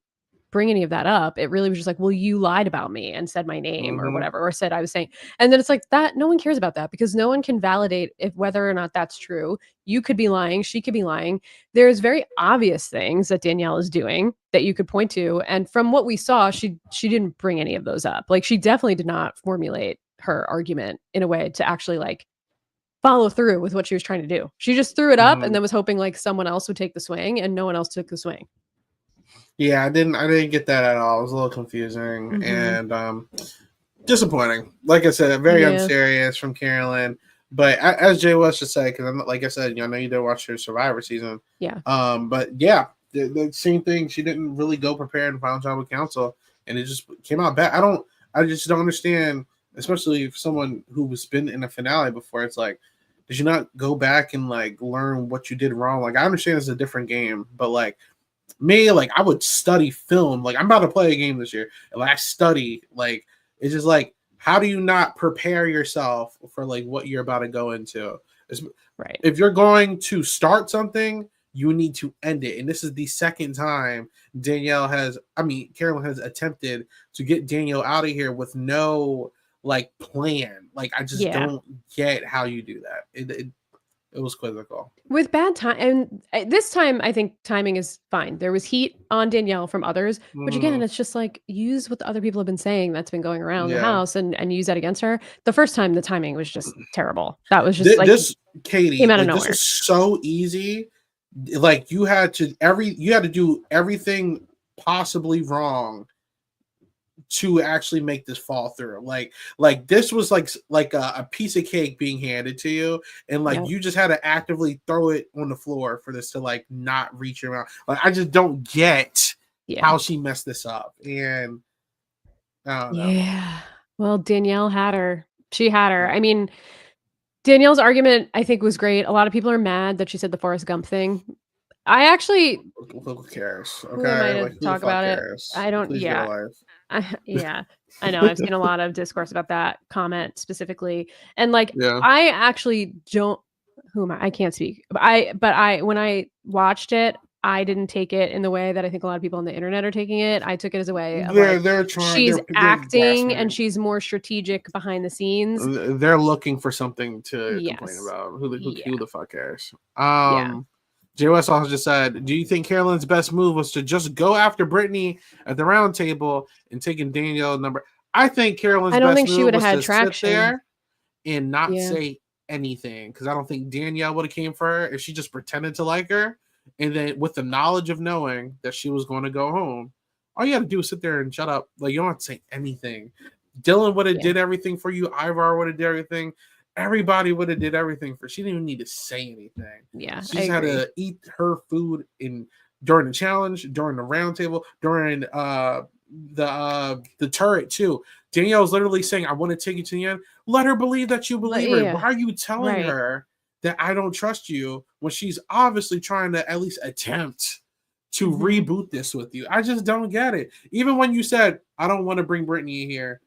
bring any of that up. It really was just like, well, you lied about me and said my name or Mm-hmm. whatever, or said I was saying. And then it's like that, no one cares about that because no one can validate if whether or not that's true. You could be lying, she could be lying. There's very obvious things that Danielle is doing that you could point to. And from what we saw, she didn't bring any of those up. Like she definitely did not formulate her argument in a way to actually like follow through with what she was trying to do. She just threw it up and Mm-hmm. then was hoping like someone else would take the swing and no one else took the swing. Yeah, I didn't get that at all. It was a little confusing Mhm. and disappointing. Like I said, very Yeah. unserious from Carolyn. But as Jay West just said, because like I said, I know you did watch her Survivor season. Yeah. But yeah, the same thing. She didn't really go prepared in Final Tribal Council, and it just came out bad. I just don't understand, especially for someone who's been in a finale before. It's like, did you not go back and like learn what you did wrong? Like I understand it's a different game, but like me, like I would study film. Like I'm about to play a game this year, and like I study. Like it's just like, how do you not prepare yourself for like what you're about to go into? Right. If you're going to start something, you need to end it. And this is the second time Carolyn has attempted to get Danielle out of here with no like plan. Like I just Yeah. don't get how you do that. It was quizzical. With bad time and this time I think timing is fine. There was heat on Danielle from others, which again, Mm-hmm. it's just like use what the other people have been saying that's been going around the Yeah. house and use that against her. The first time the timing was just terrible. That was just like This came Katie, out of like this nowhere. was so easy. Like you had to do everything possibly wrong to actually make this fall through. Like this was like a piece of cake being handed to you, and like Yep. you just had to actively throw it on the floor for this to like not reach your mouth. Like I just don't get Yeah. how she messed this up, and I don't know. Yeah. Well, Danielle had her. She had her. I mean, Danielle's argument, I think, was great. A lot of people are mad that she said the Forrest Gump thing. I actually Who cares? who am I Okay, to like who the talk fuck about it? cares? I don't Please get a yeah. life. Yeah. I know. I've seen a lot of discourse about that comment specifically. And, like, Yeah. I actually don't who am I? I can't speak. But I when I watched it, I didn't take it in the way that I think a lot of people on the internet are taking it. I took it as a way of, like, They're trying. she's They're acting grasping. and she's more strategic behind the scenes. They're looking for something to complain Yes. about. Yeah. Who the fuck cares? Yeah. J West also just said, "Do you think Carolyn's best move was to just go after Brittany at the round table and taking Danielle number?" I think Carolyn's I don't best think she move would have was had to sit traction. there and not Yeah. say anything, because I don't think Danielle would have came for her if she just pretended to like her, and then with the knowledge of knowing that she was going to go home, all you got to do is sit there and shut up. Like you don't have to say anything. Dylan would have Yeah. did everything for you. Ivar would have did everything. Everybody would have did everything for. She didn't even need to say anything. Yeah. She I just had agree. to eat her food in during the challenge, during the round table, during the turret too. Danielle was literally saying, "I want to take you to the end." Let her believe that you believe her. Why Yeah. are you telling Right. her that I don't trust you when she's obviously trying to at least attempt to Mhm. reboot this with you? I just don't get it. Even when you said, "I don't want to bring Brittany in here,"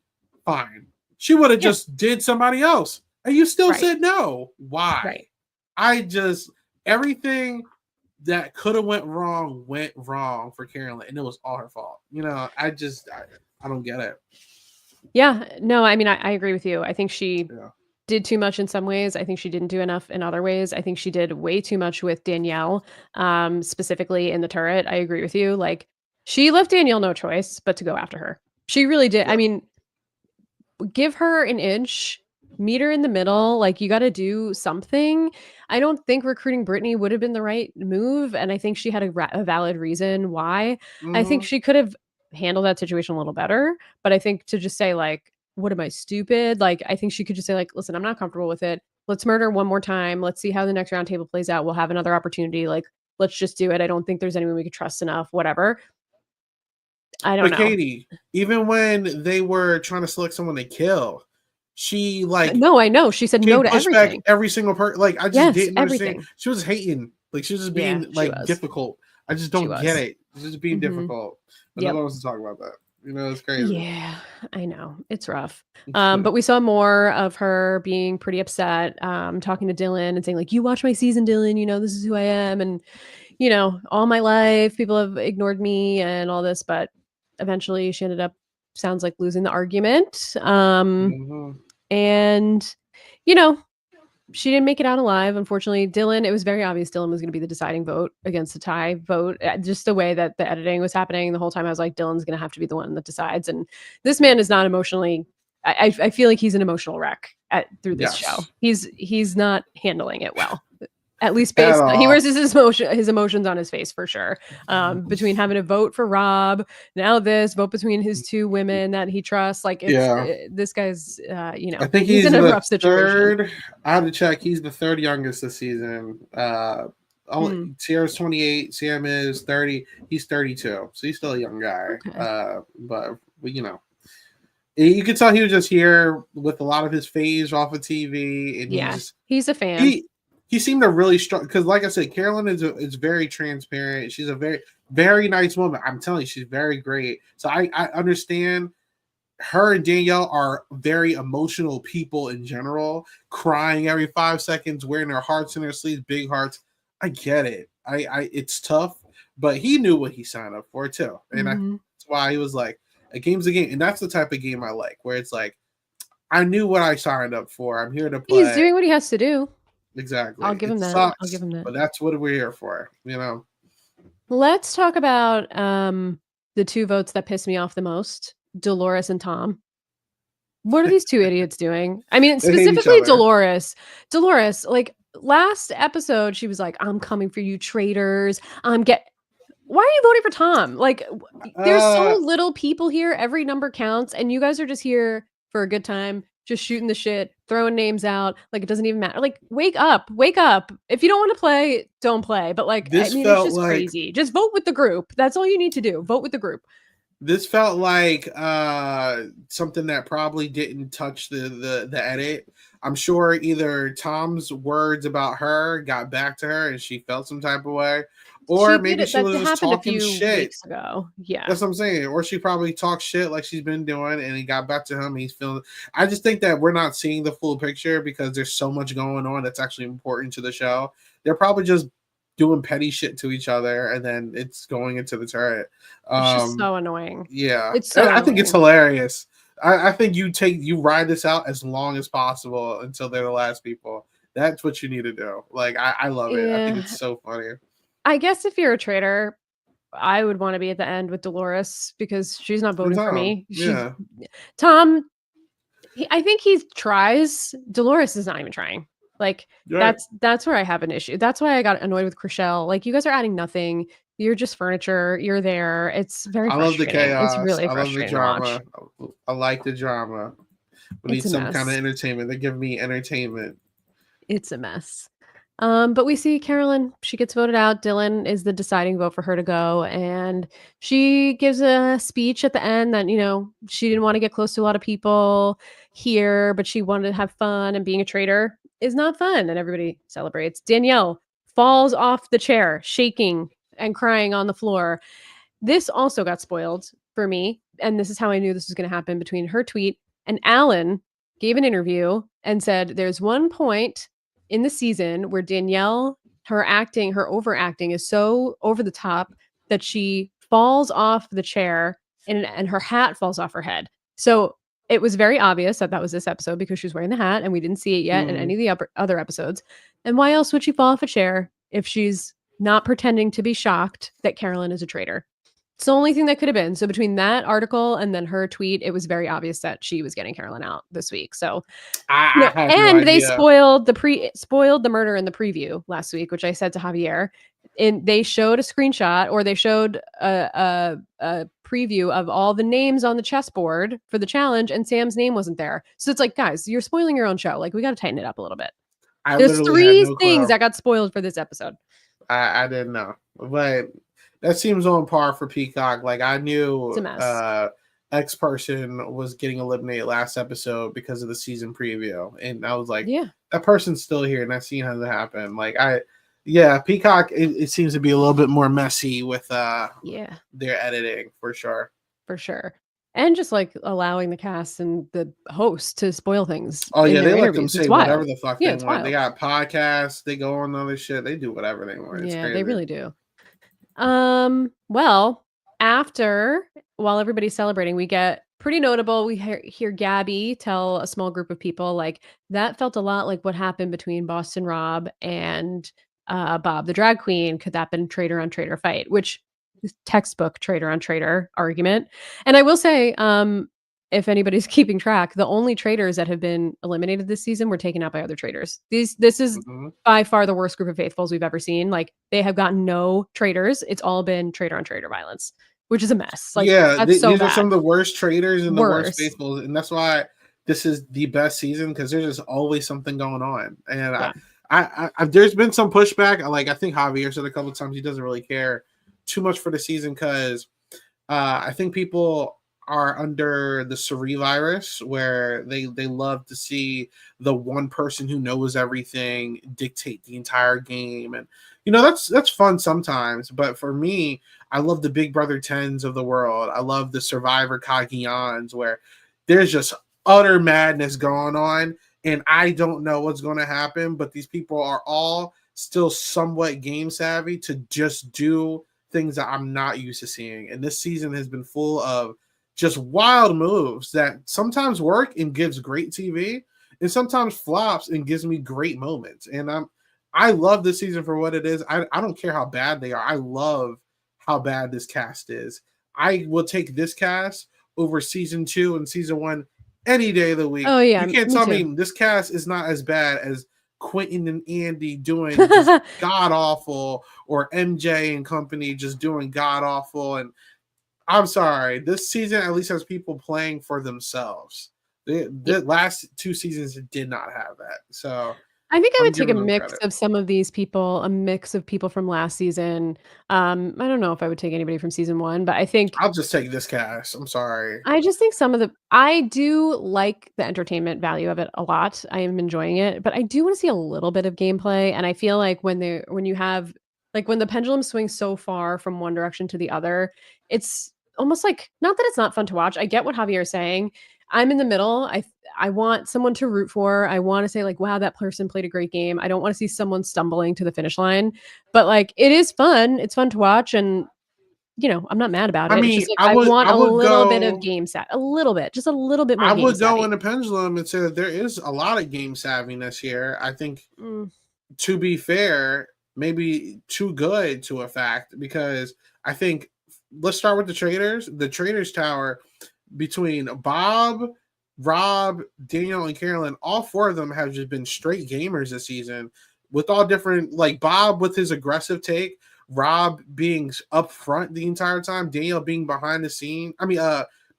fine. She would have Yeah. just did somebody else. And you still Right. said no. Why? Right. I just everything that could have went wrong for Carolyn, and it was all her fault. I don't get it. Yeah. No, I mean, I agree with you. I think she Yeah. did too much in some ways. I think she didn't do enough in other ways. I think she did way too much with Danielle, specifically in the turret. I agree with you. Like, she left Danielle no choice but to go after her. She really did. I Yeah. mean, give her an inch, meet her in the middle. Like, you got to do something. I don't think recruiting Brittany would have been the right move. And I think she had a valid reason why. I think Mm-hmm. she could have handled that situation a little better. But I think to just say, like, what am I stupid? Like, I think she could just say, like, listen, I'm not comfortable with it. Let's murder one more time. Let's see how the next round table plays out. We'll have another opportunity. Like, let's just do it. I don't think there's anyone we could trust enough, whatever. I don't But know. Katie, even when they were trying to select someone to kill, she No, I know. She said she no to pushed back everything. every single person. Like I just Yes, didn't understand. everything. She was hating. Like she was just Yeah, being she like was. difficult. I just She don't get was. it. She's just being Mhm. difficult. But Yep. nobody wants to talk about that. It's crazy. Yeah, I know. It's rough. But we saw more of her being pretty upset, talking to Dylan and saying, like, "You watch my season, Dylan, this is who I am, and, all my life, people have ignored me and all this," but eventually she ended up, sounds like, losing the argument. Mhm. And, you know, she didn't make it out alive, unfortunately. Dylan, it was very obvious Dylan was gonna be the deciding vote against the tie vote. Just the way that the editing was happening the whole time, I was like, "Dylan's gonna have to be the one that decides," and this man is not emotionally I feel like he's an emotional wreck through this show. Yes. He's not handling it well. At least At he all. wears his emotions on his face for sure. Between having to vote for Rob, now this, vote between his 2 women that he trusts, like, Yeah. this guy's, I think he's he's in a the rough situation. third. I had to check. He's the third youngest this season. Hmm, Sierra's 28. Sam is 30. He's 32. So he's still a young guy. okay. But you could tell he was just here with a lot of his phase off of TV, and Yeah, he's a fan. he seemed to really strong because, like I said, Carolyn is very transparent. She's a very very nice woman. I'm telling you, she's very great. So I understand her and Danielle are very emotional people in general, crying every 5 seconds, wearing their hearts in their sleeves, big hearts. I get it. I it's tough, but he knew what he signed up for too, and Mhm. that's why he was like, a game's a game, and that's the type of game I like, where it's like I knew what I signed up for. I'm here to He's play. doing what he has to do. I'll Exactly. give him It that. I'll give sucks, him that. but that's what we're here for. Let's talk about, the 2 votes that pissed me off the most, Dolores and Tom. What are these 2 idiots doing? I mean, They hate each specifically other. Dolores. Dolores, like, last episode, she was like, "I'm coming for you, traitors. I'm get." Why are you voting for Tom? Like, there's so Uh, little people here. Every number counts, and you guys are just here for a good time, just shooting the shit, throwing names out. Like, it doesn't even matter. Like, wake up, wake up. If you don't want to play, don't play. But like, I this mean, it's felt just like crazy. Just vote with the group. That's all you need to do. Vote with the group. this felt like something that probably didn't touch the edit. I'm sure either Tom's words about her got back to her and she felt some type of way, She or did maybe it. she That was just happened a talking few shit. weeks ago. Yeah, That's what I'm saying. Or she probably talked shit like she's been doing, and he got back to him. He's feeling. I just think that we're not seeing the full picture because there's so much going on that's actually important to the show. They're probably just doing petty shit to each other, and then it's going into the turret. it's just so annoying. Yeah, It's so I think it's annoying. hilarious. I think you ride this out as long as possible until they're the last people. That's what you need to do. Like I love it. I think Yeah, it's so funny. I guess if you're a traitor, I would want to be at the end with Dolores because she's not For voting for Tom, me. She's yeah, Tom. I think he tries. Dolores is not even trying. Like right. that's where I have an issue. That's why I got annoyed with Chriselle. Like you guys are adding nothing. You're just furniture. You're there. It's very I love the frustrating. It's chaos. really I love the frustrating to watch. drama. I like the drama. We It's need a some kind of mess. entertainment. They give me entertainment. It's a mess. But we see Carolyn, she gets voted out. Dylan is the deciding vote for her to go. And she gives a speech at the end that, she didn't want to get close to a lot of people here, but she wanted to have fun. And being a traitor is not fun. And everybody celebrates. Danielle falls off the chair, shaking and crying on the floor. This also got spoiled for me. And this is how I knew this was going to happen between her tweet and Alan gave an interview and said there's one point in the season where Danielle, her overacting is so over the top that she falls off the chair and her hat falls off her head. So it was very obvious that that was this episode because she was wearing the hat and we didn't see it yet in Mm. any of the other episodes. And why else would she fall off a chair if she's not pretending to be shocked that Carolyn is a traitor? It's the only thing that could have been. So between that article and then her tweet, it was very obvious that she was getting Carolyn out this week. So I had no and they idea. spoiled the murder in the preview last week, which I said to Javier. And they showed a screenshot or they showed a preview of all the names on the chessboard for the challenge, and Sam's name wasn't there. So it's like, guys, you're spoiling your own show. Like, we got to tighten it up a little bit. I There's literally had 3 no things clue. that got spoiled for this episode. I didn't know, but that seems on par for Peacock. Like I It's a knew mess. X person was getting eliminated last episode because of the season preview, and I was like, Yeah. that person's still here, and that scene hasn't happened. Yeah, Peacock. It seems to be a little bit more messy with Yeah. their editing for sure. For sure. And just like allowing the cast and the host to spoil things Oh in yeah, their they let them interviews. say It's whatever wild. the fuck Yeah, they it's want. They wild. got podcasts. They go on other shit. They do whatever they want. It's Yeah, they crazy. really do. Well, after while everybody's celebrating, we get pretty notable. We hear Gabby tell a small group of people like that felt a lot like what happened between Boston Rob and Bob the drag queen. Could that have been traitor on traitor fight? Which is textbook traitor on traitor argument. And I will say, if anybody's keeping track, the only traitors that have been eliminated this season were taken out by other traitors. This is Mhm. by far the worst group of faithfuls we've ever seen. Like they have gotten no traitors. It's all been traitor on traitor violence, which is a mess. Like Yeah, that's so these are some bad. of the worst traders and the worst Worse. faithfuls, and that's why this is the best season because there's just always something going on. And Yeah. there's been some pushback. I think Javier said a couple of times he doesn't really care too much for the season because I think people are under the Suri virus where they love to see the one person who knows everything dictate the entire game, and that's fun sometimes. But for me, I love the Big Brother 10s of the world. I love the Survivor Kagians where there's just utter madness going on, and I don't know what's going to happen, but these people are all still somewhat game savvy to just do things that I'm not used to seeing. And this season has been full of just wild moves that sometimes work and gives great TV and sometimes flops and gives me great moments. And I love this season for what it is. I don't care how bad they are. I love how bad this cast is. I will take this cast over season 2 and season 1 any day of the week. Oh yeah, You can't me tell too. me this cast is not as bad as Quentin and Andy doing just god awful, or MJ and company just doing god awful. And I'm sorry, this season at least has people playing for themselves. The last two seasons did not have that. So I think I I'm would take a giving them mix credit. of some of these people, a mix of people from last season. I don't know if I would take anybody from season 1, but I'll just take this cast. I'm sorry. I just think I do like the entertainment value of it a lot. I am enjoying it, but I do wanna see a little bit of gameplay, and I feel like when you have when the pendulum swings so far from one direction to the other, it's almost like not that it's not fun to watch. I get what Javier is saying. I'm in the middle. I want someone to root for. I wanna say like, "Wow, that person played a great game." I don't wanna see someone stumbling to the finish line, but, like, it is fun. It's fun to watch, and I'm not mad about I it. It's mean, just like I want I a would little bit of go game set, a little bit, just a little bit more I game would go savvy. in the pendulum and say that there is a lot of game savviness here. I think, Mm, to be fair, maybe too good to a fact, because I think, let's start with the Traitors. The Traitors Tower, between Bob, Rob, Danielle, and Carolyn, all four of them have just been straight gamers this season, with all different, like Bob with his aggressive take, Rob being up front the entire time, Danielle being behind the scene.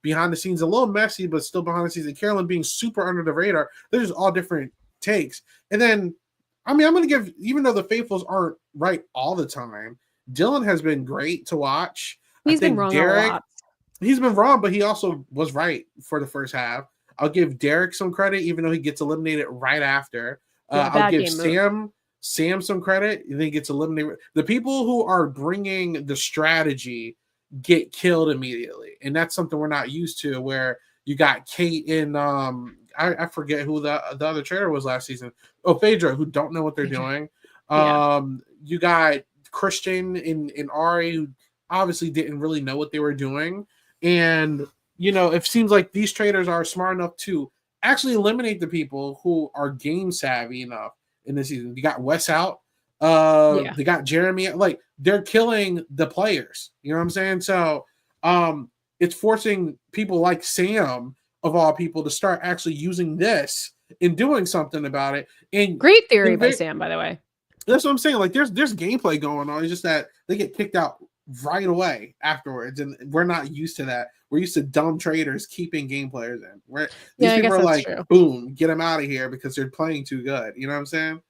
Behind the scenes, a little messy, but still behind the scenes, and Carolyn being super under the radar. They're just all different takes. And then, I'm going to give, even though the Faithfuls aren't right all the time, Dylan has been great to watch. I he's been think wrong a Derek, lot. he's been wrong, but he also was right for the first half. I'll give Derek some credit, even though he gets eliminated right after. Yeah, I'll bad give game move. Sam some credit, and then he gets eliminated. The people who are bringing the strategy get killed immediately, and that's something we're not used to. Where you got Kate and I forget who the other trader was last season. Oh, Phaedra, who don't know what they're Phaedra. doing. Yeah. You got Christian and Ari, who obviously didn't really know what they were doing. And, it seems like these traders are smart enough to actually eliminate the people who are game savvy enough in this season. You got Wes out. Yeah. They got Jeremy. Like, they're killing the players. You know what I'm saying? So it's forcing people like Sam, of all people, to start actually using this and doing something about it. And Great theory by Sam, by the way. that's what I'm saying. Like, there's gameplay going on. It's just that they get kicked out right away afterwards, and we're not used to that. We're used to dumb traders keeping game players in. These Yeah, I people guess are that's like, true. boom, get them out of here because they're playing too good. You know what I'm saying?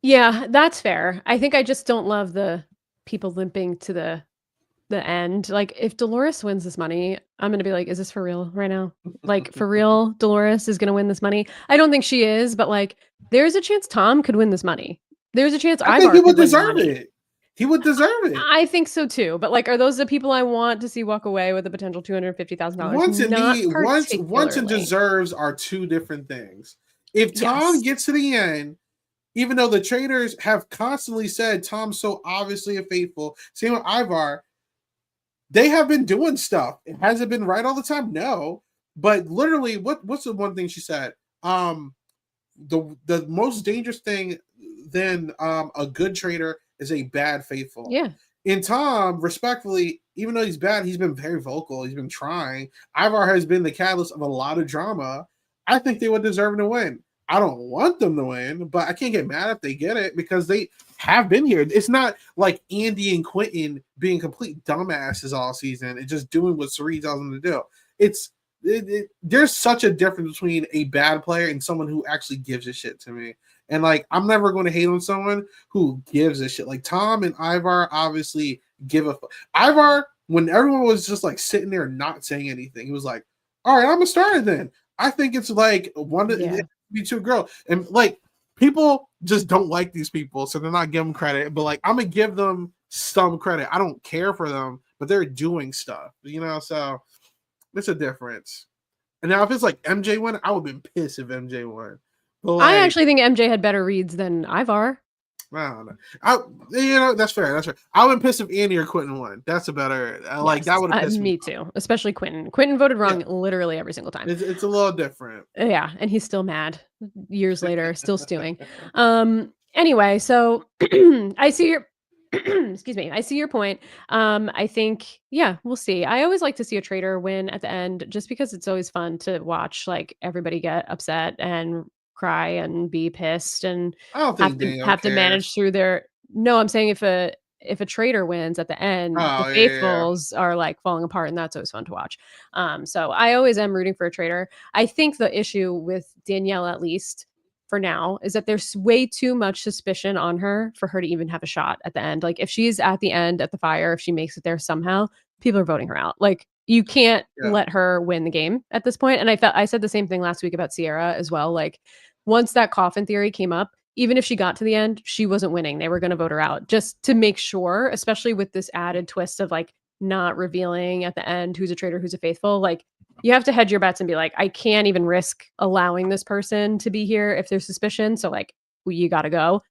Yeah, that's fair. I think I just don't love the people limping to the end. Like, if Dolores wins this money, I'm gonna be like, "Is this for real right now?" Like, for real, Dolores is gonna win this money? I don't think she is, but, like, there's a chance Tom could win this money. There's a chance I think he Ivar would could win the deserve money. it. He would deserve it. I think so too, but, like, are those the people I want to see walk away with a potential $250,000? Not Wants and particularly. deserves are two different things. If Tom Yes. gets to the end, even though the traders have constantly said Tom's so obviously a faithful, same with Ivar, they have been doing stuff. It hasn't been right all the time, no. But literally, what's the one thing she said? The most dangerous thing than a good trader is a bad faithful. Yeah. In Tom, respectfully, even though he's bad, he's been very vocal. He's been trying. Ivar has been the catalyst of a lot of drama. I think they would deserve to win. I don't want them to win, but I can't get mad if they get it because they have been here. It's not like Andy and Quentin being complete dumbasses all season and just doing what Sari tells them to do. There's such a difference between a bad player and someone who actually gives a shit to me. And like, I'm never going to hate on someone who gives a shit. Like Tom and Ivar obviously give a fuck. Ivar, when everyone was just like sitting there not saying anything, he was like, "All right, I'm gonna start it then." I think it's like one to Yeah. be two girl, and like people just don't like these people, so they're not giving credit. But like, I'm gonna give them some credit. I don't care for them, but they're doing stuff, So it's a difference. And now if it's like MJ won, I would have been pissed if MJ won. But I like, actually think MJ had better reads than Ivar. I don't know. That's fair. That's fair. I would have been pissed if Andy or Quentin won. That's a better. Like Yes, that would have pissed me me off. too, especially Quentin. Quentin voted Yeah, wrong literally every single time. it's a little different. Yeah, and he's still mad years later, still stewing. Anyway, so I see your excuse me, I see your point. I think, yeah, we'll see. I always like to see a trader win at the end just because it's always fun to watch like everybody get upset and cry and be pissed and I don't think Danielle have to manage cares. through their. No, I'm saying if a traitor wins at the end, the Oh yeah. faithfuls are like falling apart, and that's always fun to watch. So I always am rooting for a traitor. I think the issue with Danielle, at least for now, is that there's way too much suspicion on her for her to even have a shot at the end. Like if she's at the end at the fire, if she makes it there somehow, people are voting her out. Like you can't Yeah. let her win the game at this point. And I said the same thing last week about Sierra as well. Like once that coffin theory came up, even if she got to the end, she wasn't winning. They were going to vote her out just to make sure, especially with this added twist of like not revealing at the end who's a traitor, who's a faithful. Like you have to hedge your bets and be like, I can't even risk allowing this person to be here if there's suspicion. So like, you got to go.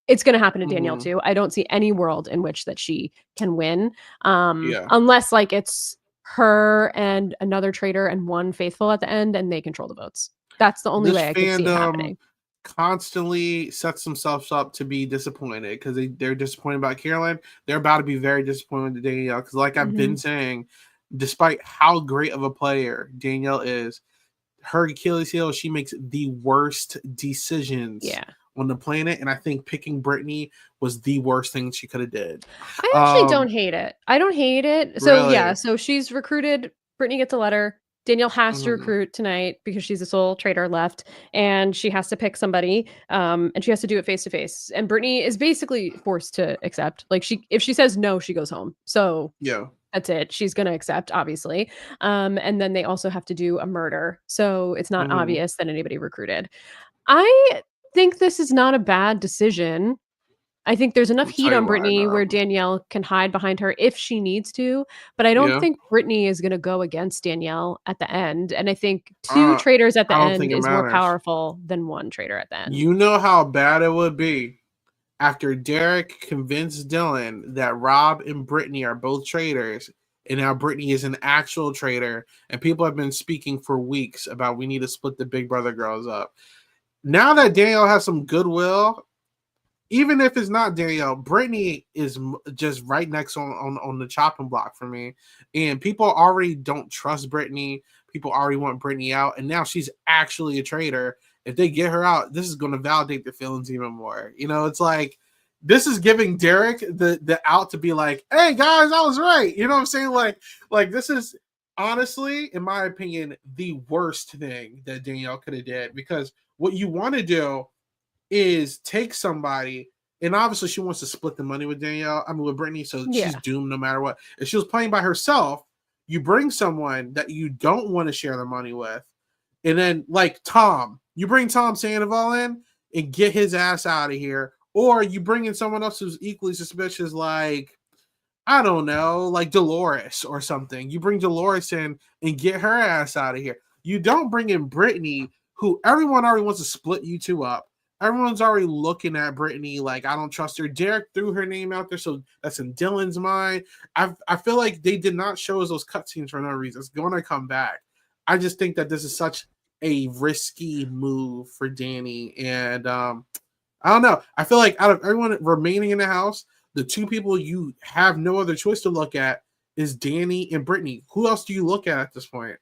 It's going to happen to Danielle Mhm. too. I don't see any world in which that she can win, Yeah. unless like it's her and another traitor and one faithful at the end, and they control the votes. That's the only This way I could see it fandom happening. constantly sets themselves up to be disappointed because they're disappointed about Carolyn. They're about to be very disappointed with Danielle because, like I've been Mhm. saying, despite how great of a player Danielle is, her Achilles heel, she makes the worst decisions Yeah. on the planet, and I think picking Brittany was the worst thing she could have did. I actually don't Um, hate it. I don't hate it. So yeah, really. so she's recruited. Brittany gets a letter. Danielle has to Mhm. recruit tonight because she's the sole traitor left, and she has to pick somebody. And she has to do it face to face. And Brittany is basically forced to accept. Like if she says no, she goes home. So Yeah. that's it. She's gonna accept, obviously. And then they also have to do a murder. So it's not Mhm. obvious that anybody recruited. I think this is not a bad decision. I think there's enough I'll tell heat you on why Brittany not. where Danielle can hide behind her if she needs to, but I don't Yeah. think Brittany is gonna go against Danielle at the end, and I think 2 Uh, traitors at the I don't end think it is more matters. powerful than 1 traitor at the end. You know how bad it would be after Derek convinced Dylan that Rob and Brittany are both traitors, and now Brittany is an actual traitor, and people have been speaking for weeks about we need to split the Big Brother girls up. Now that Danielle has some goodwill, even if it's not Danielle, Brittany is just right next on the chopping block for me. And people already don't trust Brittany. People already want Brittany out. And now she's actually a traitor. If they get her out, this is going to validate their feelings even more. You know, it's like this is giving Derek the out to be like, hey guys, I was right. You know what I'm saying? Like this is honestly, in my opinion, the worst thing that Danielle could have did because what you want to do is take somebody, and obviously she wants to split the money with Danielle. I mean with Brittany, so she's Yeah. doomed no matter what. If she was playing by herself, you bring someone that you don't want to share the money with, and then like Tom, you bring Tom Sandoval in and get his ass out of here, or you bring in someone else who's equally suspicious, like I don't know, like Dolores or something. You bring Dolores in and get her ass out of here. You don't bring in Brittany, who everyone already wants to split you two up. Everyone's already looking at Brittany like I don't trust her. Derek threw her name out there, so that's in Dylan's mind. I feel like they did not show us those cutscenes for no reason. It's going to come back. I just think that this is such a risky move for Danny, and I don't know. I feel like out of everyone remaining in the house, the 2 people you have no other choice to look at is Danny and Brittany. Who else do you look at this point?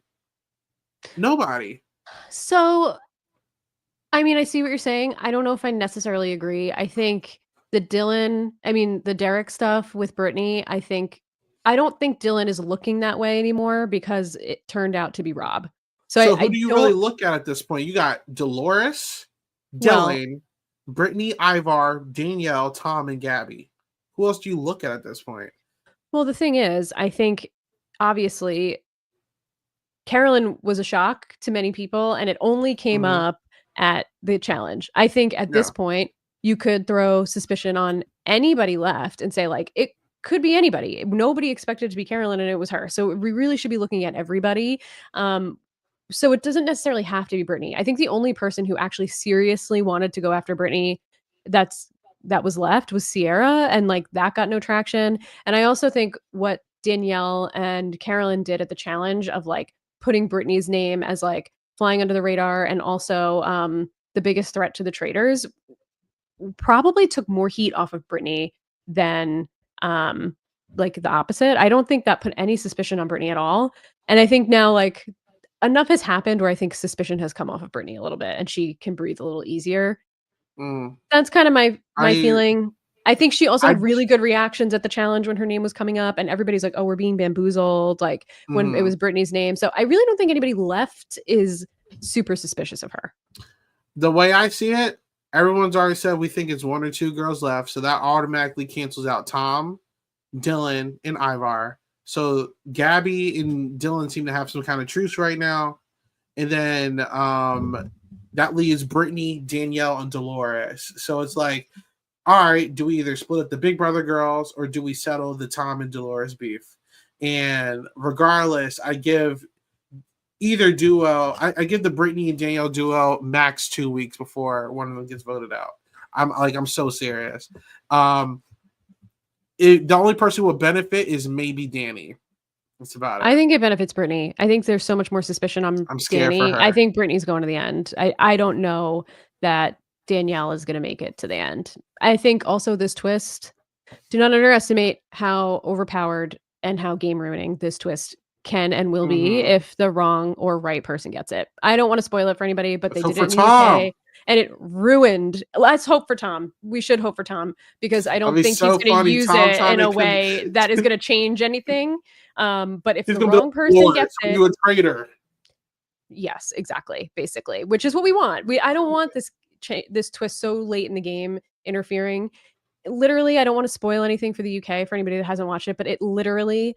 Nobody. So, I mean, I see what you're saying. I don't know if I necessarily agree. I think the Derek stuff with Brittany, I don't think Dylan is looking that way anymore because it turned out to be Rob. So So who I do you really don't. look at this point? You got Dolores, Well, Dylan, Brittany, Ivar, Danielle, Tom, and Gabby. Who else do you look at this point? the thing is, I think obviously Carolyn was a shock to many people, and it only came Mm-hmm. up at the challenge. I think at this Yeah. point, you could throw suspicion on anybody left and say, like, it could be anybody. Nobody expected it to be Carolyn, and it was her. So we really should be looking at everybody. Um, so it doesn't necessarily have to be Brittany. I think the only person who actually seriously wanted to go after Brittany that's that was left was Sierra, and like that got no traction. And I also think what Danielle and Carolyn did at the challenge of like putting Brittany's name as like flying under the radar and also the biggest threat to the traitors probably took more heat off of Brittany than like the opposite. I don't think that put any suspicion on Brittany at all. And I think now like enough has happened where I think suspicion has come off of Brittany a little bit, and she can breathe a little easier. Mm. That's kinda my I feeling. I think she also I had really good reactions at the challenge when her name was coming up, and everybody's like, "Oh, we're being bamboozled," like, when it mhm. was Brittany's name, so I really don't think anybody left is super suspicious of her. The way I see it, everyone's already said we think it's one or two girls left, so that automatically cancels out Tom, Dylan, and Ivar. So Gabby and Dylan seem to have some kind of truce right now, and then that leaves Brittany, Danielle, and Dolores. So it's like, all right, do we either split up the Big Brother girls or do we settle the Tom and Dolores beef? And regardless, I give either duo, I give the Brittany and Danielle duo max 2 weeks before one of them gets voted out. I'm so serious. The only person who will benefit is maybe Danny. That's about I it. think it benefits Brittany. I think there's so much more suspicion on I'm scared for Danny. I her. think Brittany's going to the end. I don't know that Danielle is gonna make it to the end. I think also this twist, do not underestimate how overpowered and how game ruining this twist can and will be Mm-hmm. if the wrong or right person gets it. I don't wanna spoil it for anybody, but Let's they hope did for it in the Tom. UK, and it ruined. Let's hope for Tom. We should hope for Tom because I That'll don't be think he's so gonna funny. use Tom it trying in to a way that is gonna change anything. But if he's the gonna be wrong like, person Dolores, gets are it, you a traitor? yes, exactly, basically, which is what we want. I don't want this twist so late in the game interfering. Literally, I don't wanna spoil anything for the UK for anybody that hasn't watched it, but it literally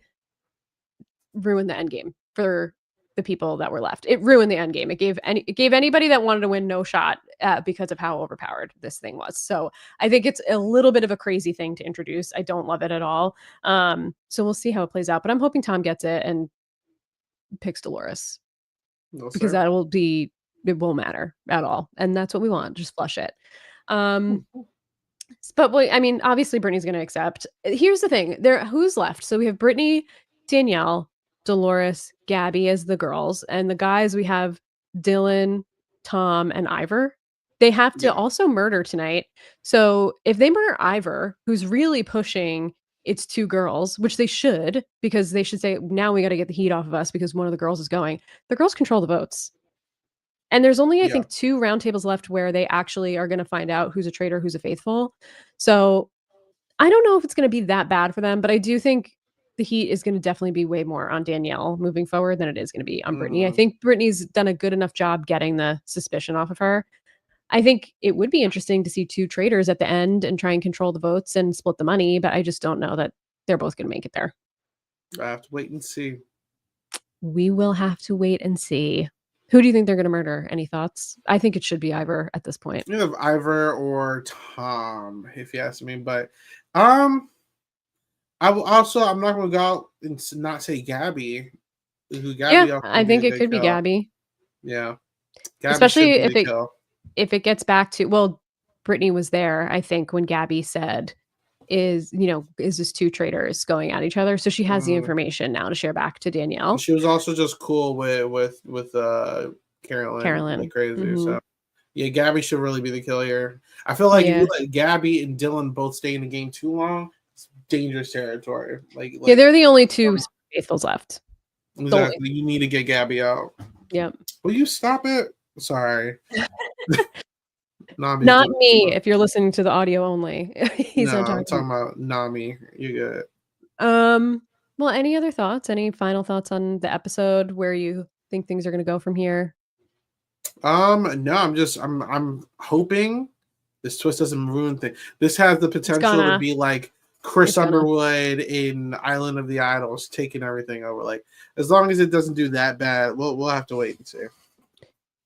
ruined the end game for the people that were left. It ruined the end game. It gave anybody that wanted to win no shot, because of how overpowered this thing was. So, I think it's a little bit of a crazy thing to introduce. I don't love it at all. So we'll see how it plays out, but I'm hoping Tom gets it and picks Dolores. No, Because sir. it won't matter at all, and that's what we want, just flush it. Um, but wait, I mean, obviously Brittany's gonna accept. Here's the thing, who's left? So we have Brittany, Danielle, Dolores, Gabby as the girls, and the guys we have Dylan, Tom, and Ivor. They have to Yeah. also murder tonight. So if they murder Ivor, who's really pushing it's 2 girls, which they should, because they should say, "Now we gotta get the heat off of us because one of the girls is going." The girls control the votes. And there's only, I Yeah. think, 2 roundtables left where they actually are gonna find out who's a traitor, who's a faithful. So, I don't know if it's gonna be that bad for them, but I do think the heat is gonna definitely be way more on Danielle moving forward than it is gonna be on Brittany. I Mm-hmm. think Brittany's done a good enough job getting the suspicion off of her. I think it would be interesting to see 2 traitors at the end and try and control the votes and split the money, but I just don't know that they're both gonna make it there. I have to wait and see. We will have to wait and see. Who do you think they're gonna murder? Any thoughts? I think it should be Ivor at this point. You have Ivor or Tom, if you ask me. But um, I will also, I'm not going to go out and not say Gabby. Who Yeah, Gabby also I would be think a it good could be kill. Gabby, Yeah, Gabby especially should be the kill. if it gets back to, well, Brittany was there, I think, when Gabby said, "Is this 2 traitors going at each other?" So she has the Mm. information now to share back to Danielle. She was also just cool with Carolyn like Carolyn. crazy. So Mhm. yeah, Gabby should really be the kill here. I feel like if you Yeah. let Gabby and Dylan both stay in the game too long, it's dangerous territory. Yeah, they're the only 2 faithfuls left. The only Exactly. You need to get Gabby out. Yep. Will you stop it? Sorry. Nami's Not doing too me, much. if you're listening to the audio only. He's No, not I'm talking. talking about Nami. You good. Um, well, any other thoughts? Any final thoughts on the episode, where you think things are gonna go from here? No, I'm hoping this twist doesn't ruin things. This has the It's potential to gonna. be like Chris It's gonna. Underwood in Island of the Idols, taking everything over. Like, as long as it doesn't do that bad, we'll have to wait and see.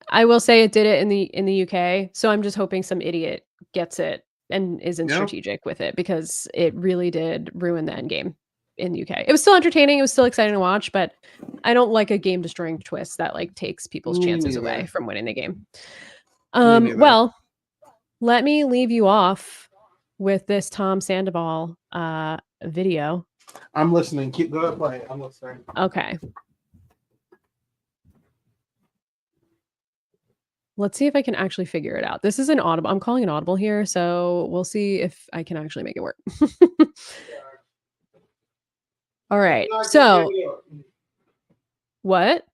I will say it did it in the UK, so I'm just hoping some idiot gets it and isn't Yeah. strategic with it, because it really did ruin the end game in the UK. It was still entertaining, it was still exciting to watch, but I don't like a game destroying twist that, like, takes people's Me chances away neither. from winning the game. Me neither. Well, let me leave you off with this Tom Sandoval video. I'm listening. Keep go ahead, play. I'm listening. Okay. Let's see if I can actually figure it out. This is an audible. I'm calling an audible here, so we'll see if I can actually make it work. All right. So, what?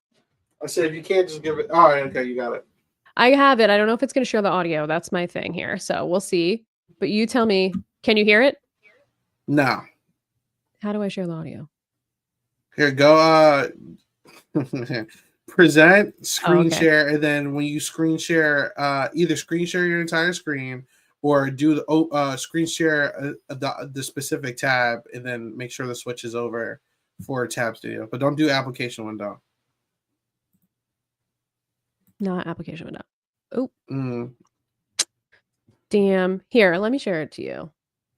I said if you can't just give it. All right, okay, you got it. I have it. I don't know if it's going to share the audio. That's my thing here. So we'll see. But you tell me, can you hear it? No. How do I share the audio? Here, go. Present, screen okay. share, and then when you screen share, either screen share your entire screen or do the screen share the specific tab, and then make sure the switch is over for Tab Studio. But don't do application window. Not application window. Oh. Damn. Here, let me share it to you.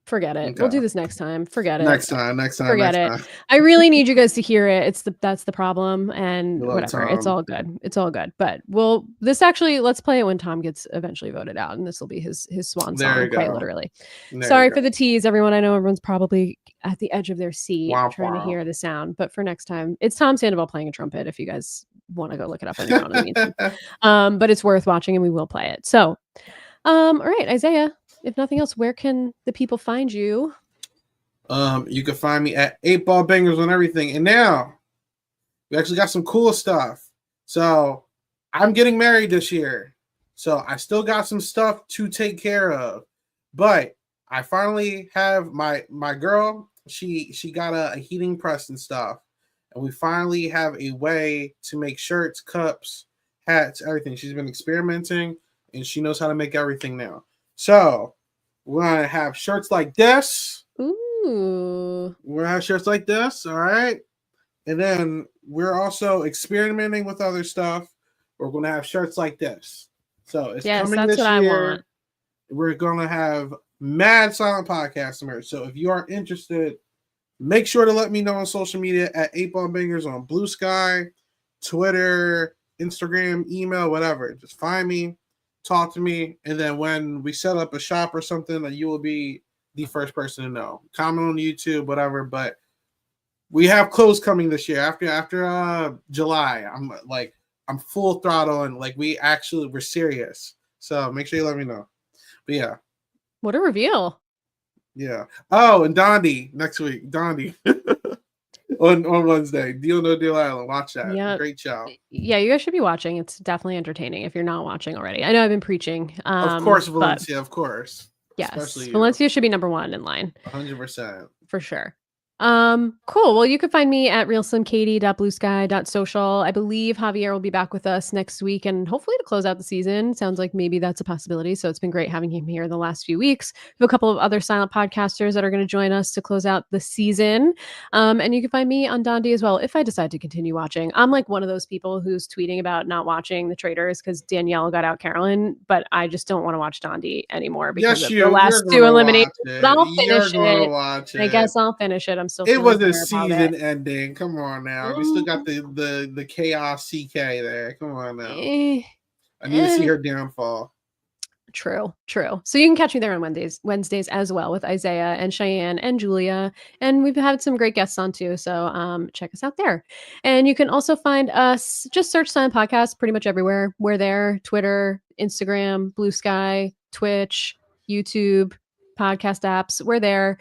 Forget it. Okay. We'll do this next time. Forget it. Next time. Forget it. I really need you guys to hear it. That's the problem. And whatever. It's all good. It's all good. But let's play it when Tom gets eventually voted out, and this will be his swan song, quite literally. Sorry for the tease, everyone. I know everyone's probably at the edge of their seat trying to hear the sound. But for next time, it's Tom Sandoval playing a trumpet if you guys want to go look it up on your own in the meantime. But it's worth watching, and we will play it. So all right, Isaiah, if nothing else, where can the people find you? You can find me at 8 Ball Bangers on everything. And now we actually got some cool stuff. So I'm getting married this year. So I still got some stuff to take care of. But I finally have my girl, she got a heating press and stuff. And we finally have a way to make shirts, cups, hats, everything. She's been experimenting and she knows how to make everything now. So we're going to have shirts like this. Ooh. We're going to have shirts like this. All right. And then we're also experimenting with other stuff. We're going to have shirts like this. So it's coming this year. I want. We're going to have mad silent podcast merch. So if you are interested, make sure to let me know on social media at 8 Ball Bangers on Blue Sky, Twitter, Instagram, email, whatever. Just find me, talk to me, and then when we set up a shop or something, you will be the first person to know. Comment on YouTube, whatever. But we have clothes coming this year. After July, I'm full throttle and we're serious. So make sure you let me know. But yeah. What a reveal. Yeah. Oh, and Dondi next week. Dondi. on Wednesday. Deal No Deal Island. Watch that. Yeah. Great show. Yeah, you guys should be watching. It's definitely entertaining if you're not watching already. I know I've been preaching. Of course, Valencia, of course. Yes. Valencia should be number 1 in line. 100%. For sure. Cool. Well, you can find me at realslimkatie.bluesky.social. I believe Javier will be back with us next week and hopefully to close out the season. Sounds like maybe that's a possibility. So it's been great having him here the last few weeks. We have a couple of other silent podcasters that are going to join us to close out the season. And you can find me on Dondi as well if I decide to continue watching. I'm like one of those people who's tweeting about not watching the Traitors because Danielle got out Carolyn, but I just don't want to watch Dondi anymore because of the last 2 eliminations. I'll finish it. I guess I'll finish it. I'm still. It was a season ending. Come on now. We still got the chaos CK there. Come on now. I need to see her downfall. True. So you can catch me there on Wednesdays as well with Isaiah and Cheyenne and Julia. And we've had some great guests on too. So check us out there. And you can also find us, just search Silent Podcast pretty much everywhere. We're there. Twitter, Instagram, Blue Sky, Twitch, YouTube, podcast apps. We're there.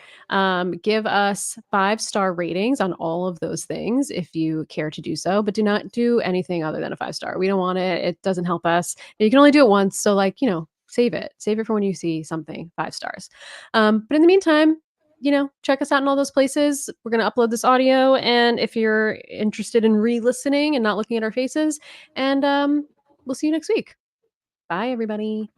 Give us 5-star ratings on all of those things if you care to do so, but do not do anything other than a 5-star. We don't want it. It doesn't help us. And you can only do it once. So save it for when you see something 5 stars. But in the meantime, check us out in all those places. We're going to upload this audio. And if you're interested in re-listening and not looking at our faces, and we'll see you next week. Bye, everybody.